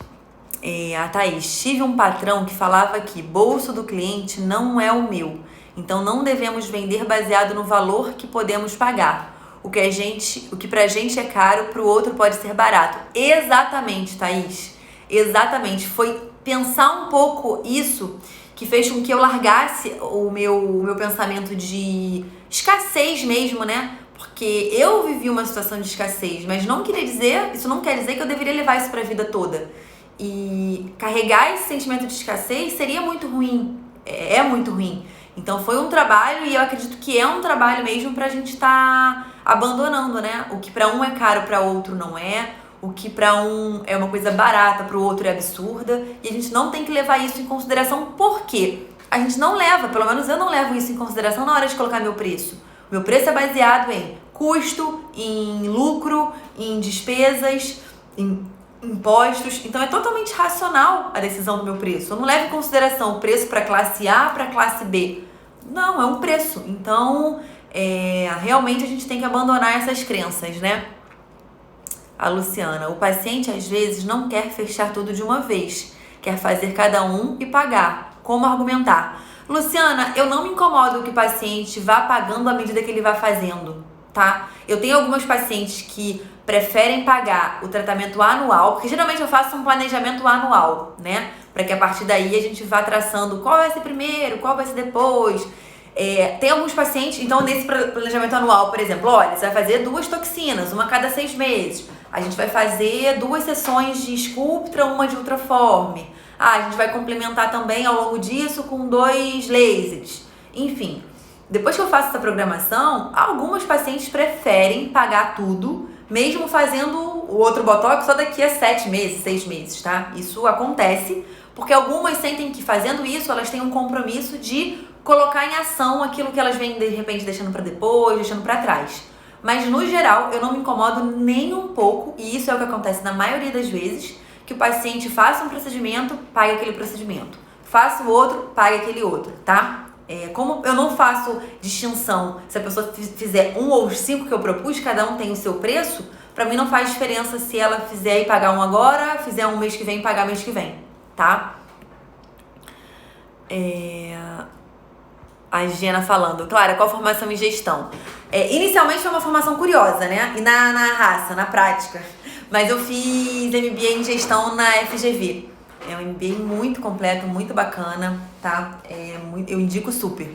A Thaís, tive um patrão que falava que bolso do cliente não é o meu, então não devemos vender baseado no valor que podemos pagar. O que pra gente é caro, pro outro pode ser barato. Exatamente, Thaís. Exatamente. Foi pensar um pouco isso que fez com que eu largasse o meu pensamento de escassez mesmo, né? Porque eu vivi uma situação de escassez, mas isso não quer dizer que eu deveria levar isso pra vida toda. E carregar esse sentimento de escassez seria muito ruim. É muito ruim. Então foi um trabalho e eu acredito que é um trabalho mesmo pra gente estar abandonando, né? O que pra um é caro, pra outro não é. O que pra um é uma coisa barata, pro outro é absurda. E a gente não tem que levar isso em consideração. Por quê? A gente não leva, pelo menos eu não levo isso em consideração na hora de colocar meu preço. Meu preço é baseado em custo, em lucro, em despesas, em impostos. Então é totalmente racional a decisão do meu preço. Eu não levo em consideração o preço para classe A, para classe B. Não, é um preço. Então, realmente a gente tem que abandonar essas crenças, né? A Luciana, o paciente às vezes não quer fechar tudo de uma vez. Quer fazer cada um e pagar. Como argumentar? Luciana, eu não me incomodo que o paciente vá pagando à medida que ele vai fazendo, tá? Eu tenho algumas pacientes que preferem pagar o tratamento anual, porque geralmente eu faço um planejamento anual, né? Para que a partir daí a gente vá traçando qual vai ser primeiro, qual vai ser depois. Tem alguns pacientes, então nesse planejamento anual, por exemplo, olha, você vai fazer 2 toxinas, uma a cada 6 meses. A gente vai fazer 2 sessões de Sculptra, uma de Ultraforme. A gente vai complementar também ao longo disso com 2 lasers. Enfim, depois que eu faço essa programação, algumas pacientes preferem pagar tudo, mesmo fazendo o outro botox só daqui a 7 meses, 6 meses, tá? Isso acontece, porque algumas sentem que fazendo isso, elas têm um compromisso de colocar em ação aquilo que elas vêm, de repente, deixando pra depois, deixando pra trás. Mas, no geral, eu não me incomodo nem um pouco, e isso é o que acontece na maioria das vezes, que o paciente faça um procedimento, pague aquele procedimento. Faça o outro, pague aquele outro, tá? Como eu não faço distinção se a pessoa fizer 1 ou os 5 que eu propus, cada um tem o seu preço, pra mim não faz diferença se ela fizer e pagar um agora, fizer um mês que vem e pagar mês que vem, tá? A Giana falando, Clara, qual a formação em gestão? Inicialmente foi uma formação curiosa, né? E na raça, na prática. Mas eu fiz MBA em gestão na FGV. É um MBA muito completo, muito bacana, tá? Eu indico super.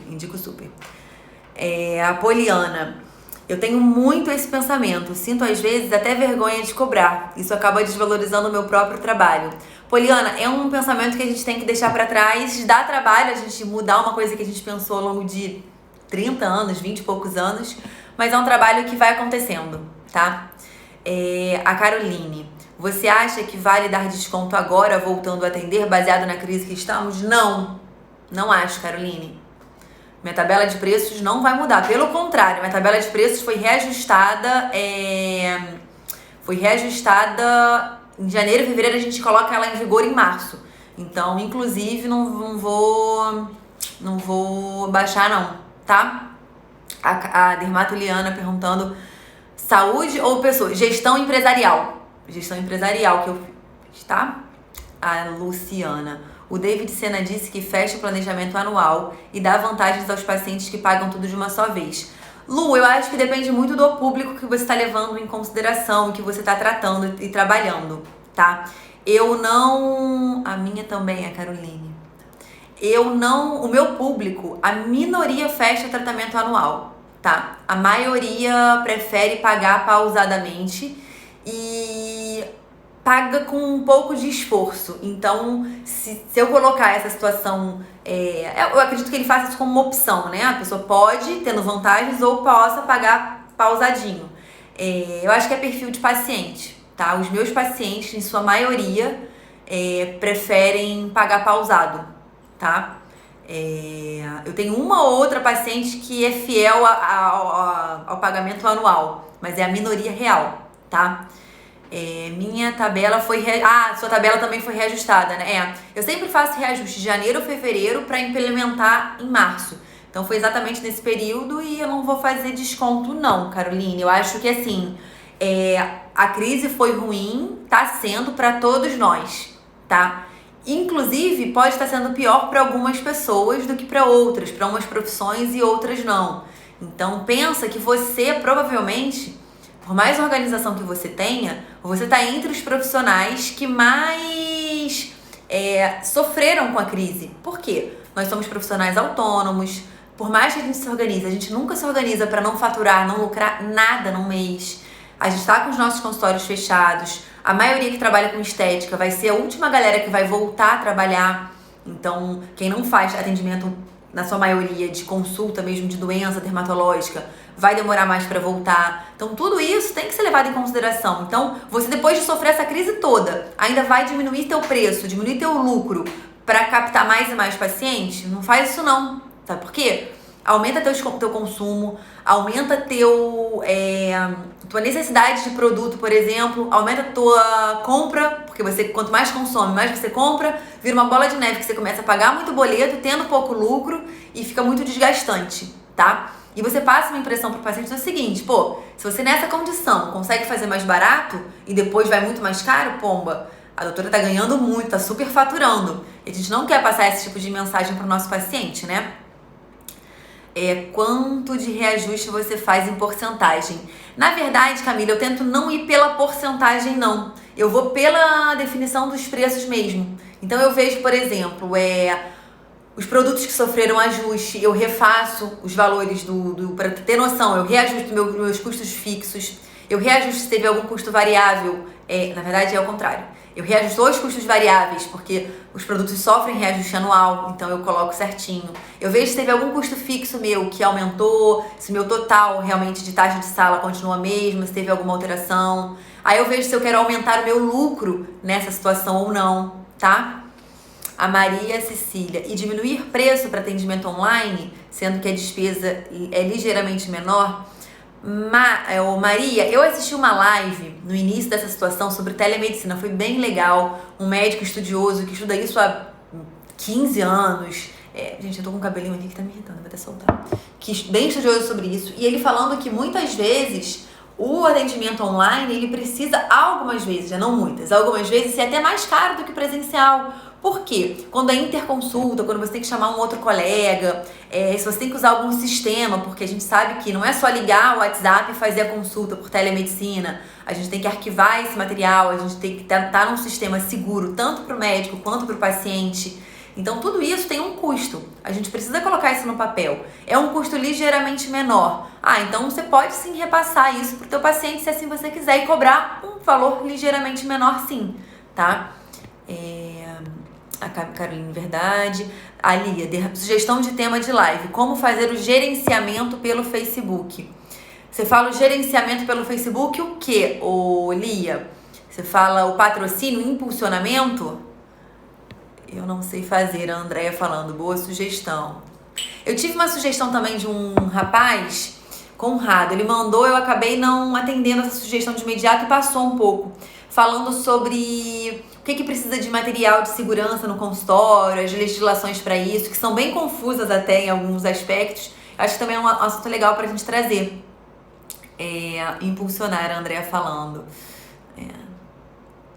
A Poliana, eu tenho muito esse pensamento. Sinto às vezes até vergonha de cobrar. Isso acaba desvalorizando o meu próprio trabalho. Poliana, é um pensamento que a gente tem que deixar pra trás. Dá trabalho a gente mudar uma coisa que a gente pensou ao longo de 30 anos, 20 e poucos anos. Mas é um trabalho que vai acontecendo, tá? A Caroline, você acha que vale dar desconto agora, voltando a atender, baseado na crise que estamos? Não acho, Caroline. Minha tabela de preços não vai mudar. Pelo contrário, minha tabela de preços foi reajustada. Foi reajustada em janeiro e fevereiro, a gente coloca ela em vigor em março. Então, inclusive, não vou baixar não, tá? A Dermatuliana perguntando saúde ou pessoa? Gestão empresarial. Gestão empresarial que eu fiz, tá? A Luciana. O David Sena disse que fecha o planejamento anual e dá vantagens aos pacientes que pagam tudo de uma só vez. Lu, eu acho que depende muito do público que você está levando em consideração, que você está tratando e trabalhando, tá? Eu não... A minha também, a Caroline. O meu público, a minoria fecha tratamento anual, tá? A maioria prefere pagar pausadamente e paga com um pouco de esforço. Então, se eu colocar essa situação, eu acredito que ele faça isso como uma opção, né? A pessoa pode, tendo vantagens, ou possa pagar pausadinho. Eu acho que é perfil de paciente, tá? Os meus pacientes, em sua maioria, preferem pagar pausado, tá? Eu tenho uma ou outra paciente que é fiel ao pagamento anual, mas é a minoria real, tá? Minha tabela foi... sua tabela também foi reajustada, né? Eu sempre faço reajuste de janeiro ou fevereiro para implementar em março. Então foi exatamente nesse período e eu não vou fazer desconto não, Caroline. Eu acho que assim, a crise foi ruim, tá sendo para todos nós, tá? Inclusive, pode estar sendo pior para algumas pessoas do que para outras, para umas profissões e outras não. Então, pensa que você provavelmente, por mais organização que você tenha, você está entre os profissionais que mais sofreram com a crise. Por quê? Nós somos profissionais autônomos, por mais que a gente se organize, a gente nunca se organiza para não faturar, não lucrar nada no mês. A gente está com os nossos consultórios fechados. A maioria que trabalha com estética vai ser a última galera que vai voltar a trabalhar. Então, quem não faz atendimento, na sua maioria, de consulta mesmo, de doença dermatológica, vai demorar mais para voltar. Então, tudo isso tem que ser levado em consideração. Então, você depois de sofrer essa crise toda, ainda vai diminuir teu preço, diminuir teu lucro para captar mais e mais pacientes? Não faz isso não. Sabe por quê? Aumenta teu consumo, aumenta tua necessidade de produto, por exemplo, aumenta tua compra, porque quanto mais consome, mais você compra, vira uma bola de neve que você começa a pagar muito boleto, tendo pouco lucro e fica muito desgastante, tá? E você passa uma impressão pro paciente do seguinte, se você nessa condição consegue fazer mais barato e depois vai muito mais caro, pomba, a doutora tá ganhando muito, tá super faturando. E a gente não quer passar esse tipo de mensagem pro nosso paciente, né? Quanto de reajuste você faz em porcentagem? Na verdade, Camila, eu tento não ir pela porcentagem, não. Eu vou pela definição dos preços mesmo. Então, eu vejo, por exemplo, os produtos que sofreram ajuste, eu refaço os valores para ter noção, eu reajusto meus custos fixos, eu reajusto se teve algum custo variável, na verdade é o contrário. Eu reajusto os custos variáveis, porque os produtos sofrem reajuste anual, então eu coloco certinho. Eu vejo se teve algum custo fixo meu que aumentou, se meu total realmente de taxa de sala continua a mesma, se teve alguma alteração. Aí eu vejo se eu quero aumentar o meu lucro nessa situação ou não, tá? A Maria Cecília. E diminuir preço para atendimento online, sendo que a despesa é ligeiramente menor... Maria, eu assisti uma live no início dessa situação sobre telemedicina, foi bem legal, um médico estudioso que estuda isso há 15 anos, gente, eu tô com um cabelinho aqui que tá me irritando, vou até soltar, bem estudioso sobre isso, e ele falando que muitas vezes o atendimento online, ele precisa algumas vezes, já não muitas, algumas vezes ser até mais caro do que presencial. Por quê? Quando é interconsulta, quando você tem que chamar um outro colega, se você tem que usar algum sistema, porque a gente sabe que não é só ligar o WhatsApp e fazer a consulta por telemedicina, a gente tem que arquivar esse material, a gente tem que estar num sistema seguro, tanto para o médico quanto para o paciente. Então, tudo isso tem um custo. A gente precisa colocar isso no papel. É um custo ligeiramente menor. Então você pode sim repassar isso para o teu paciente, se assim você quiser, e cobrar um valor ligeiramente menor sim, tá? A Carolina, verdade. A Lia, sugestão de tema de live. Como fazer o gerenciamento pelo Facebook? Você fala o gerenciamento pelo Facebook o quê, Lia? Você fala o patrocínio, o impulsionamento? Eu não sei fazer, a Andréia falando. Boa sugestão. Eu tive uma sugestão também de um rapaz, Conrado. Ele mandou, eu acabei não atendendo essa sugestão de imediato e passou um pouco. falando sobre o que precisa de material de segurança no consultório, as legislações para isso, que são bem confusas até em alguns aspectos. Acho que também é um assunto legal pra gente trazer. Impulsionar, a Andrea falando.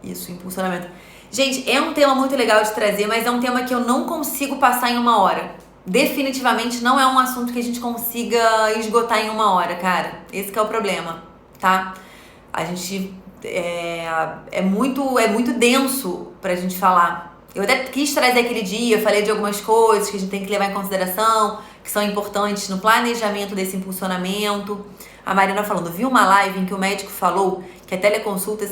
Isso, impulsionamento. Gente, é um tema muito legal de trazer, mas é um tema que eu não consigo passar em uma hora. Definitivamente não é um assunto que a gente consiga esgotar em uma hora, cara. Esse que é o problema, tá? A gente... É muito denso pra gente falar. Eu até quis trazer aquele dia, falei de algumas coisas que a gente tem que levar em consideração, que são importantes no planejamento desse impulsionamento. A Mariana falando, vi uma live em que o médico falou que a teleconsulta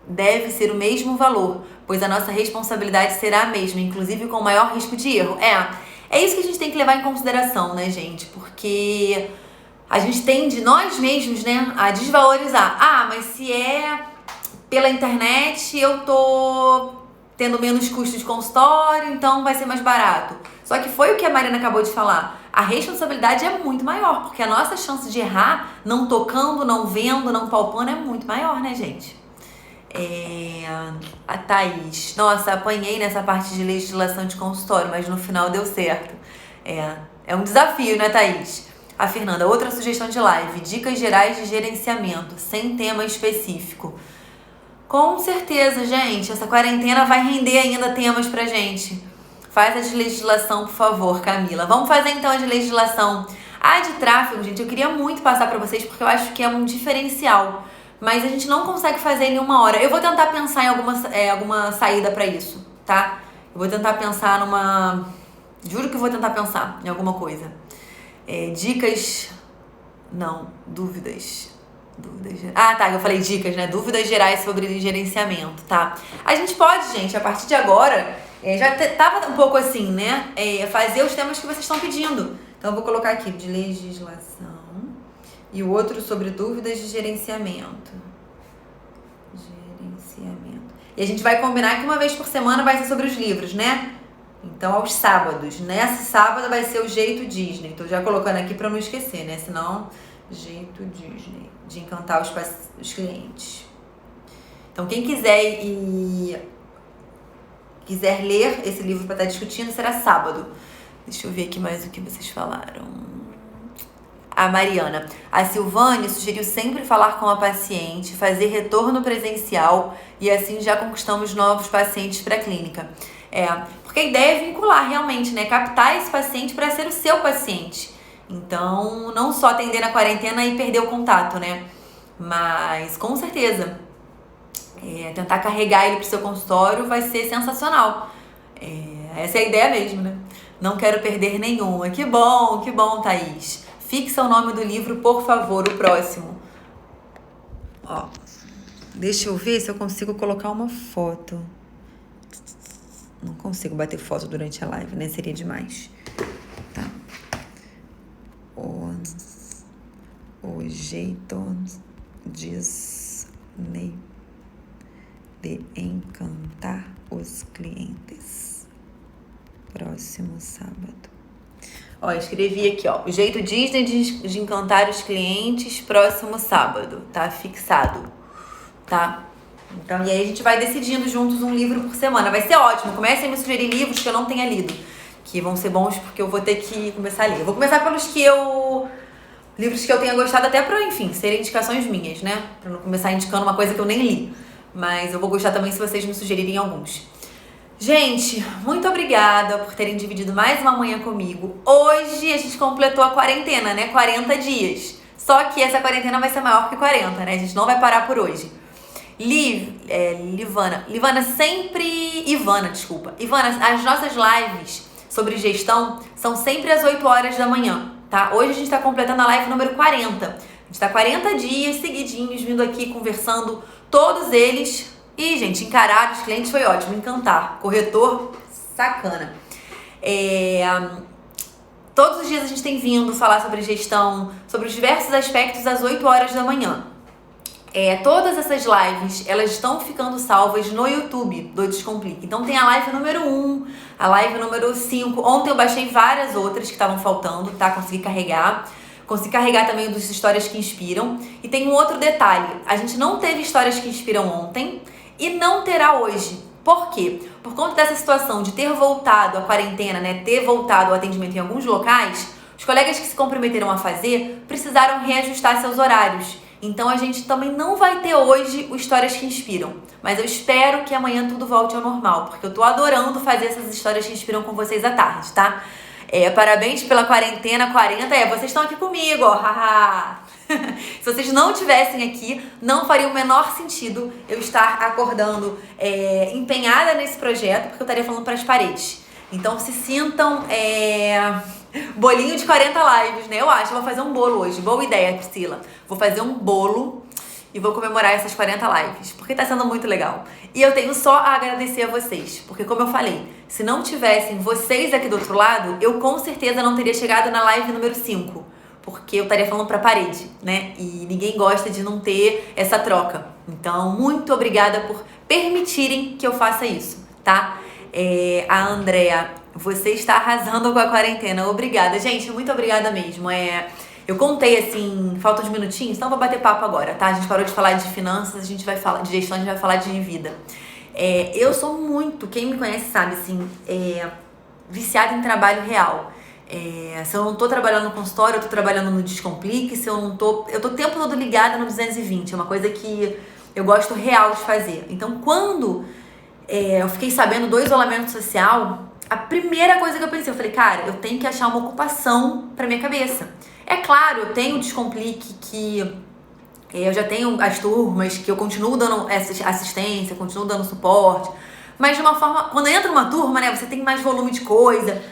deve ser o mesmo valor, pois a nossa responsabilidade será a mesma, inclusive com maior risco de erro. É isso que a gente tem que levar em consideração, né, gente? Porque a gente tende, nós mesmos, né, a desvalorizar. Mas se é pela internet, eu tô tendo menos custo de consultório, então vai ser mais barato. Só que foi o que a Mariana acabou de falar. A responsabilidade é muito maior, porque a nossa chance de errar, não tocando, não vendo, não palpando, é muito maior, né, gente? A Thaís. Nossa, apanhei nessa parte de legislação de consultório, mas no final deu certo. É um desafio, né, Thaís? A Fernanda, outra sugestão de live. Dicas gerais de gerenciamento, sem tema específico. Com certeza, gente. Essa quarentena vai render ainda temas pra gente. Faz a de legislação, por favor, Camila. Vamos fazer então a de legislação. A de tráfego, gente, eu queria muito passar pra vocês, porque eu acho que é um diferencial. Mas a gente não consegue fazer em uma hora. Eu vou tentar pensar em alguma saída pra isso, tá? Eu vou tentar pensar numa... Juro que vou tentar pensar em alguma coisa. Dicas... Não, dúvidas. Tá, eu falei dicas, né? Dúvidas gerais sobre gerenciamento, tá? A gente pode, gente, a partir de agora, já tava um pouco assim, né? Fazer os temas que vocês estão pedindo. Então eu vou colocar aqui de legislação e o outro sobre dúvidas de gerenciamento. E a gente vai combinar que uma vez por semana vai ser sobre os livros, né? Então aos sábados. Nesse sábado vai ser o jeito Disney. Tô já colocando aqui pra não esquecer, né? Senão, jeito Disney. De encantar os clientes. Então quem quiser quiser ler esse livro para estar discutindo, será sábado. Deixa eu ver aqui mais o que vocês falaram. A Mariana. A Silvane sugeriu sempre falar com a paciente, fazer retorno presencial e assim já conquistamos novos pacientes para a clínica. Porque a ideia é vincular realmente, né? Captar esse paciente para ser o seu paciente. Então, não só atender na quarentena e perder o contato, né? Mas, com certeza, tentar carregar ele pro seu consultório vai ser sensacional. Essa é a ideia mesmo, né? Não quero perder nenhuma. Que bom, Thaís. Fixa o nome do livro, por favor, o próximo. Deixa eu ver se eu consigo colocar uma foto. Não consigo bater foto durante a live, né? Seria demais. Tá. O jeito Disney de encantar os clientes. Próximo sábado. Escrevi aqui, o jeito Disney de encantar os clientes, próximo sábado. Tá fixado, tá? Então, e aí a gente vai decidindo juntos um livro por semana. Vai ser ótimo. Comecem a me sugerir livros que eu não tenha lido, que vão ser bons porque eu vou ter que começar a ler. Eu vou começar pelos livros que eu tenha gostado, até pra, enfim, serem indicações minhas, né? Pra não começar indicando uma coisa que eu nem li. Mas eu vou gostar também se vocês me sugerirem alguns. Gente, muito obrigada por terem dividido mais uma manhã comigo. Hoje a gente completou a quarentena, né? 40 dias. Só que essa quarentena vai ser maior que 40, né? A gente não vai parar por hoje. Ivana, as nossas lives sobre gestão são sempre às 8 horas da manhã, tá? Hoje a gente tá completando a live número 40. A gente tá 40 dias seguidinhos vindo aqui conversando, todos eles. E, gente, encarar os clientes foi ótimo, encantar. Corretor, sacana. Todos os dias a gente tem vindo falar sobre gestão, sobre os diversos aspectos às 8 horas da manhã. Todas essas lives, elas estão ficando salvas no YouTube do Descomplique. Então tem a live número 1, a live número 5. Ontem eu baixei várias outras que estavam faltando, tá? Consegui carregar. Consegui carregar também dos Histórias que Inspiram. E tem um outro detalhe. A gente não teve Histórias que Inspiram ontem. e não terá hoje. Por quê? Por conta dessa situação de ter voltado a quarentena, né, ter voltado o atendimento em alguns locais, os colegas que se comprometeram a fazer precisaram reajustar seus horários. Então a gente também não vai ter hoje o Histórias que Inspiram. Mas eu espero que amanhã tudo volte ao normal, porque eu tô adorando fazer essas histórias que inspiram com vocês à tarde, tá? Parabéns pela quarentena 40. Vocês estão aqui comigo, ó. Haha. Se vocês não estivessem aqui, não faria o menor sentido eu estar acordando empenhada nesse projeto, porque eu estaria falando para as paredes. Então se sintam bolinho de 40 lives, né? Eu acho, eu vou fazer um bolo hoje. Boa ideia, Priscila. Vou fazer um bolo e vou comemorar essas 40 lives, porque tá sendo muito legal. E eu tenho só a agradecer a vocês, porque como eu falei, se não tivessem vocês aqui do outro lado, eu com certeza não teria chegado na live número 5, porque eu estaria falando pra parede, né? E ninguém gosta de não ter essa troca. Então, muito obrigada por permitirem que eu faça isso, tá? A Andrea, você está arrasando com a quarentena. Obrigada, gente, muito obrigada mesmo. Eu contei assim, faltam uns minutinhos, então vou bater papo agora, tá? A gente parou de falar de finanças, a gente vai falar de gestão, a gente vai falar de vida. Eu sou muito, quem me conhece sabe, assim, viciada em trabalho real. Se eu não tô trabalhando no consultório, eu tô trabalhando no Descomplique, se eu não tô... Eu tô o tempo todo ligada no 220, é uma coisa que eu gosto real de fazer. Então, quando eu fiquei sabendo do isolamento social, a primeira coisa que eu pensei, eu falei, cara, eu tenho que achar uma ocupação pra minha cabeça. É claro, eu tenho o Descomplique que eu já tenho as turmas, que eu continuo dando assistência, continuo dando suporte, mas de uma forma, quando entra uma turma, né, você tem mais volume de coisa,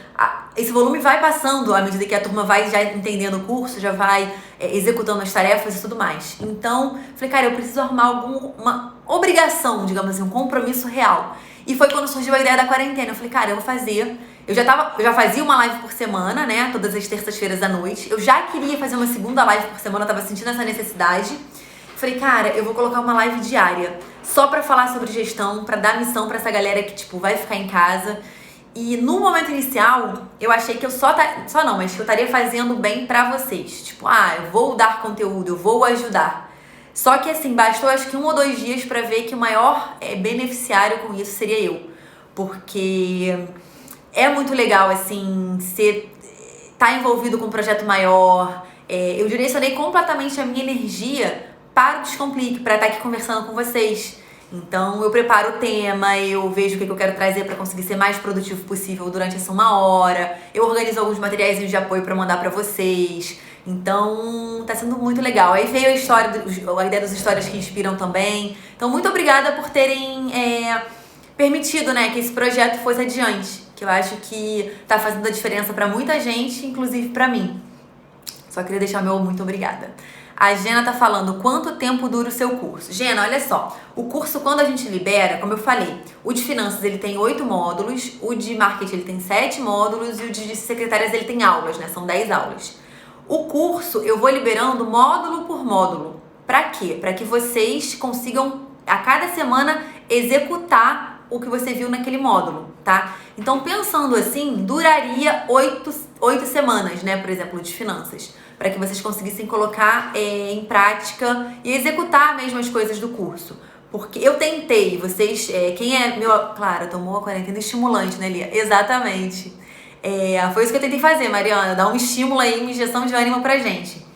esse volume vai passando à medida que a turma vai já entendendo o curso, já vai executando as tarefas e tudo mais. Então, falei, cara, eu preciso arrumar uma obrigação, digamos assim, um compromisso real. E foi quando surgiu a ideia da quarentena. Eu falei, cara, eu vou fazer. Eu já fazia uma live por semana, né? Todas as terças-feiras à noite. Eu já queria fazer uma segunda live por semana, eu tava sentindo essa necessidade. Falei, cara, eu vou colocar uma live diária só pra falar sobre gestão, pra dar missão pra essa galera que, tipo, vai ficar em casa. E no momento inicial, eu achei que eu mas que eu estaria fazendo bem pra vocês. Tipo, eu vou dar conteúdo, eu vou ajudar. Só que assim, bastou acho que 1 ou 2 dias pra ver que o maior beneficiário com isso seria eu. Porque é muito legal, assim, tá envolvido com um projeto maior. Eu direcionei completamente a minha energia para o Descomplique, para estar aqui conversando com vocês. Então, eu preparo o tema, eu vejo o que eu quero trazer para conseguir ser mais produtivo possível durante essa 1 hora. Eu organizo alguns materiais de apoio para mandar para vocês. Então, tá sendo muito legal. Aí veio a ideia das histórias que inspiram também. Então, muito obrigada por terem permitido, né, que esse projeto fosse adiante. Que eu acho que tá fazendo a diferença para muita gente, inclusive para mim. Só queria deixar meu muito obrigada. A Gena tá falando, quanto tempo dura o seu curso? Gena, olha só, o curso quando a gente libera, como eu falei, o de finanças ele tem 8 módulos, o de marketing ele tem 7 módulos e o de secretárias ele tem aulas, né? São 10 aulas. O curso eu vou liberando módulo por módulo. Pra quê? Pra que vocês consigam a cada semana executar o que você viu naquele módulo, tá? Então, pensando assim, duraria 8 semanas, né? Por exemplo, de finanças. Para que vocês conseguissem colocar em prática e executar mesmo as coisas do curso. Porque eu tentei, vocês, quem é meu... Claro, tomou a quarentena estimulante, né, Lia? Exatamente. Foi isso que eu tentei fazer, Mariana, dar um estímulo aí, uma injeção de ânimo pra gente.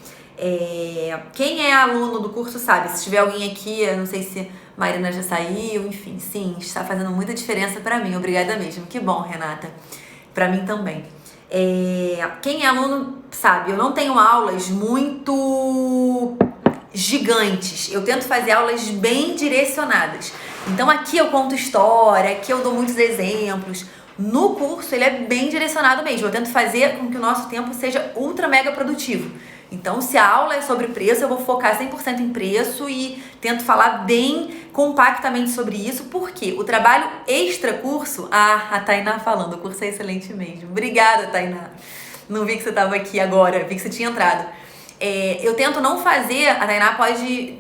Quem é aluno do curso sabe, se tiver alguém aqui, eu não sei se Marina já saiu, enfim, sim, está fazendo muita diferença pra mim, obrigada mesmo. Que bom, Renata, pra mim também. Quem é aluno sabe, eu não tenho aulas muito gigantes, eu tento fazer aulas bem direcionadas. Então aqui eu conto história, aqui eu dou muitos exemplos. No curso ele é bem direcionado mesmo, eu tento fazer com que o nosso tempo seja ultra mega produtivo. Então, se a aula é sobre preço, eu vou focar 100% em preço e tento falar bem compactamente sobre isso, porque o trabalho extra-curso... a Tainá falando, o curso é excelente mesmo. Obrigada, Tainá. Não vi que você estava aqui agora, vi que você tinha entrado. Eu tento não fazer, a Tainá pode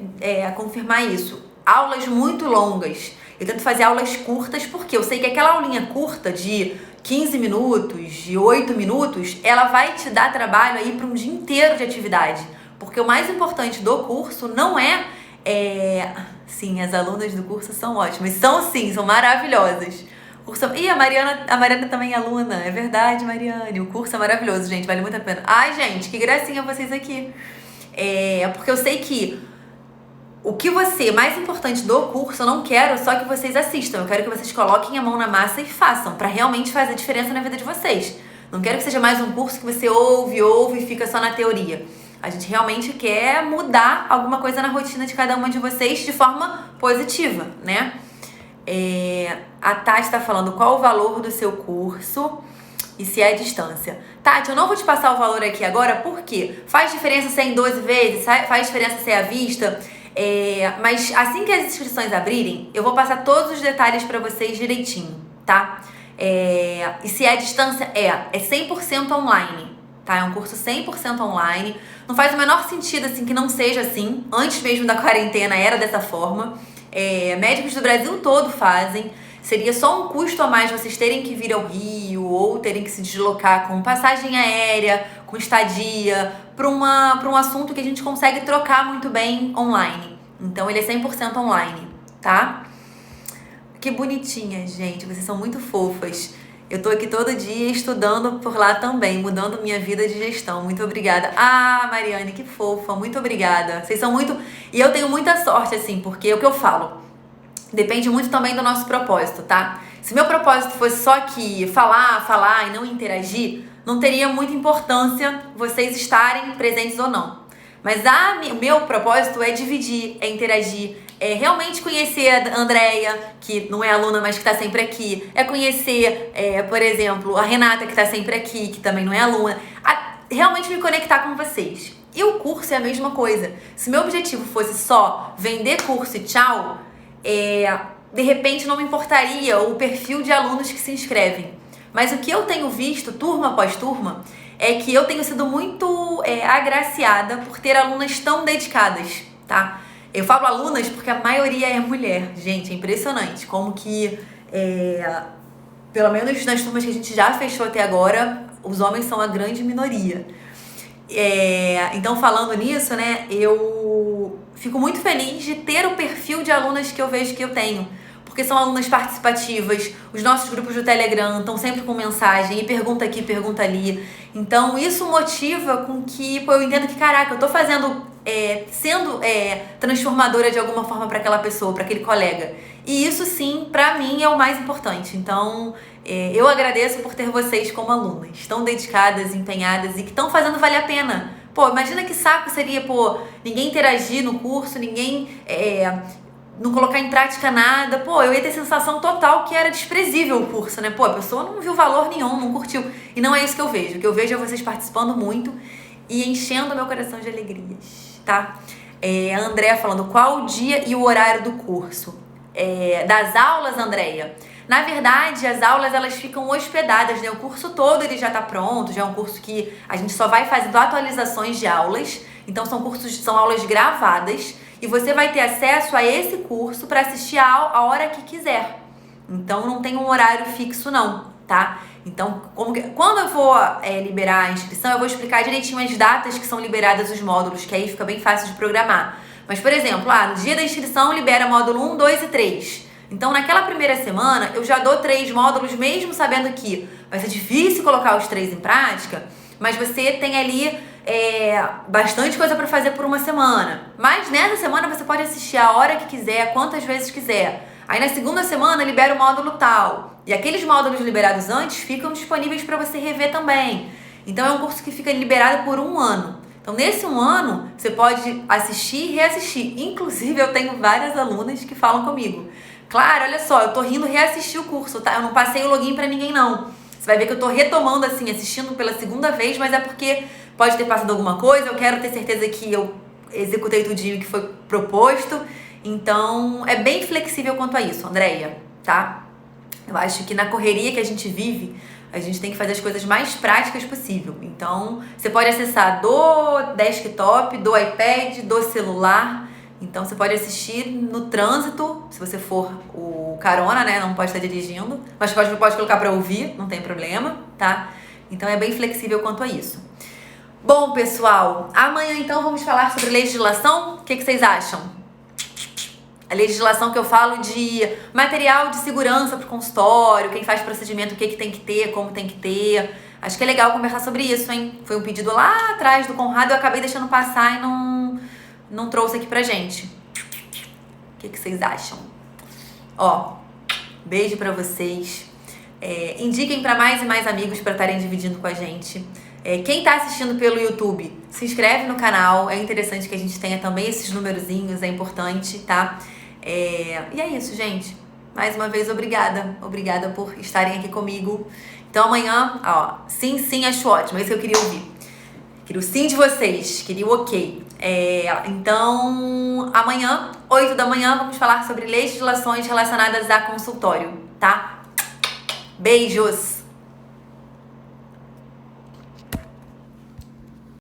confirmar isso, aulas muito longas. Eu tento fazer aulas curtas, porque eu sei que aquela aulinha curta de 15 minutos, de 8 minutos, ela vai te dar trabalho aí para um dia inteiro de atividade. Porque o mais importante do curso não é Sim, as alunas do curso são ótimas. São sim, são maravilhosas. Ih, a Mariana também é aluna. É verdade, Mariane. O curso é maravilhoso, gente. Vale muito a pena. Ai, gente, que gracinha vocês aqui. Porque eu sei que o que mais importante do curso, eu não quero só que vocês assistam. Eu quero que vocês coloquem a mão na massa e façam, pra realmente fazer diferença na vida de vocês. Não quero que seja mais um curso que você ouve e fica só na teoria. A gente realmente quer mudar alguma coisa na rotina de cada uma de vocês de forma positiva, né? A Tati tá falando qual o valor do seu curso e se é a distância. Tati, eu não vou te passar o valor aqui agora, porque faz diferença se é em 12 vezes, faz diferença se é à vista, mas assim que as inscrições abrirem, eu vou passar todos os detalhes pra vocês direitinho, tá? E se é a distância, é 100% online, tá? É um curso 100% online. Não faz o menor sentido, assim, que não seja assim. Antes mesmo da quarentena era dessa forma. Médicos do Brasil todo fazem. Seria só um custo a mais vocês terem que vir ao Rio ou terem que se deslocar com passagem aérea, com estadia, para um assunto que a gente consegue trocar muito bem online. Então ele é 100% online, tá? Que bonitinha, gente. Vocês são muito fofas. Eu tô aqui todo dia estudando por lá também, mudando minha vida de gestão. Muito obrigada. Ah, Mariane, que fofa. Muito obrigada. Vocês são muito... E eu tenho muita sorte, assim, porque é o que eu falo. Depende muito também do nosso propósito, tá? Se meu propósito fosse só que falar e não interagir, não teria muita importância vocês estarem presentes ou não. Mas o meu propósito é dividir, é interagir, é realmente conhecer a Andréia, que não é aluna, mas que tá sempre aqui. É conhecer, por exemplo, a Renata, que tá sempre aqui, que também não é aluna. Realmente me conectar com vocês. E o curso é a mesma coisa. Se meu objetivo fosse só vender curso e tchau, de repente não me importaria o perfil de alunos que se inscrevem. Mas o que eu tenho visto, turma após turma, é que eu tenho sido muito agraciada por ter alunas tão dedicadas, tá? Eu falo alunas porque a maioria é mulher. Gente, é impressionante como que, pelo menos nas turmas que a gente já fechou até agora, os homens são a grande minoria. Então, falando nisso, né, eu fico muito feliz de ter o perfil de alunas que eu vejo que eu tenho. Porque são alunas participativas, os nossos grupos do Telegram estão sempre com mensagem, e pergunta aqui, pergunta ali. Então isso motiva com que, eu entendo que, caraca, eu tô fazendo, sendo transformadora de alguma forma para aquela pessoa, para aquele colega. E isso sim, pra mim, é o mais importante. Então eu agradeço por ter vocês como alunas, tão dedicadas, empenhadas e que estão fazendo valer a pena. Imagina que saco seria, ninguém interagir no curso, ninguém... não colocar em prática nada, eu ia ter sensação total que era desprezível o curso, né? A pessoa não viu valor nenhum, não curtiu. E não é isso que eu vejo. O que eu vejo é vocês participando muito e enchendo meu coração de alegrias, tá? A Andréia falando qual o dia e o horário do curso. Das aulas, Andréia. Na verdade, as aulas, elas ficam hospedadas, né? O curso todo ele já tá pronto, já é um curso que a gente só vai fazendo atualizações de aulas. Então, são aulas gravadas. E você vai ter acesso a esse curso para assistir a hora que quiser. Então, não tem um horário fixo, não, tá? Então, quando eu for liberar a inscrição, eu vou explicar direitinho as datas que são liberadas os módulos, que aí fica bem fácil de programar. Mas, por exemplo, no dia da inscrição, libera módulo 1, 2 e 3. Então, naquela primeira semana, eu já dou 3 módulos, mesmo sabendo que vai ser difícil colocar os 3 em prática, mas você tem ali... bastante coisa para fazer por uma semana. Mas nessa semana você pode assistir a hora que quiser, quantas vezes quiser. Aí na segunda semana libera o módulo tal. E aqueles módulos liberados antes ficam disponíveis para você rever também. Então é um curso que fica liberado por 1 ano. Então nesse 1 ano você pode assistir e reassistir. Inclusive eu tenho várias alunas que falam comigo. Claro, olha só, eu tô rindo reassistir o curso, tá? Eu não passei o login para ninguém não. Você vai ver que eu tô retomando assim, assistindo pela segunda vez, mas é porque pode ter passado alguma coisa, eu quero ter certeza que eu executei tudinho que foi proposto. Então, é bem flexível quanto a isso, Andréia, tá? Eu acho que na correria que a gente vive, a gente tem que fazer as coisas mais práticas possível. Então, você pode acessar do desktop, do iPad, do celular. Então, você pode assistir no trânsito, se você for o carona, né? Não pode estar dirigindo, mas pode colocar para ouvir, não tem problema, tá? Então, é bem flexível quanto a isso. Bom, pessoal, amanhã então vamos falar sobre legislação. O que vocês acham? A legislação que eu falo de material de segurança para o consultório, quem faz procedimento, o que tem que ter, como tem que ter. Acho que é legal conversar sobre isso, hein? Foi um pedido lá atrás do Conrado, eu acabei deixando passar e não trouxe aqui pra gente. O que vocês acham? Ó, beijo pra vocês. Indiquem pra mais e mais amigos pra estarem dividindo com a gente. Quem tá assistindo pelo YouTube, se inscreve no canal. É interessante que a gente tenha também esses numerozinhos, é importante, tá? E é isso, gente. Mais uma vez, obrigada. Obrigada por estarem aqui comigo. Então amanhã, ó, sim, acho ótimo. É isso que eu queria ouvir. Queria o sim de vocês, queria o ok. Então, amanhã, 8 da manhã, vamos falar sobre legislações relacionadas a consultório, tá? Beijos!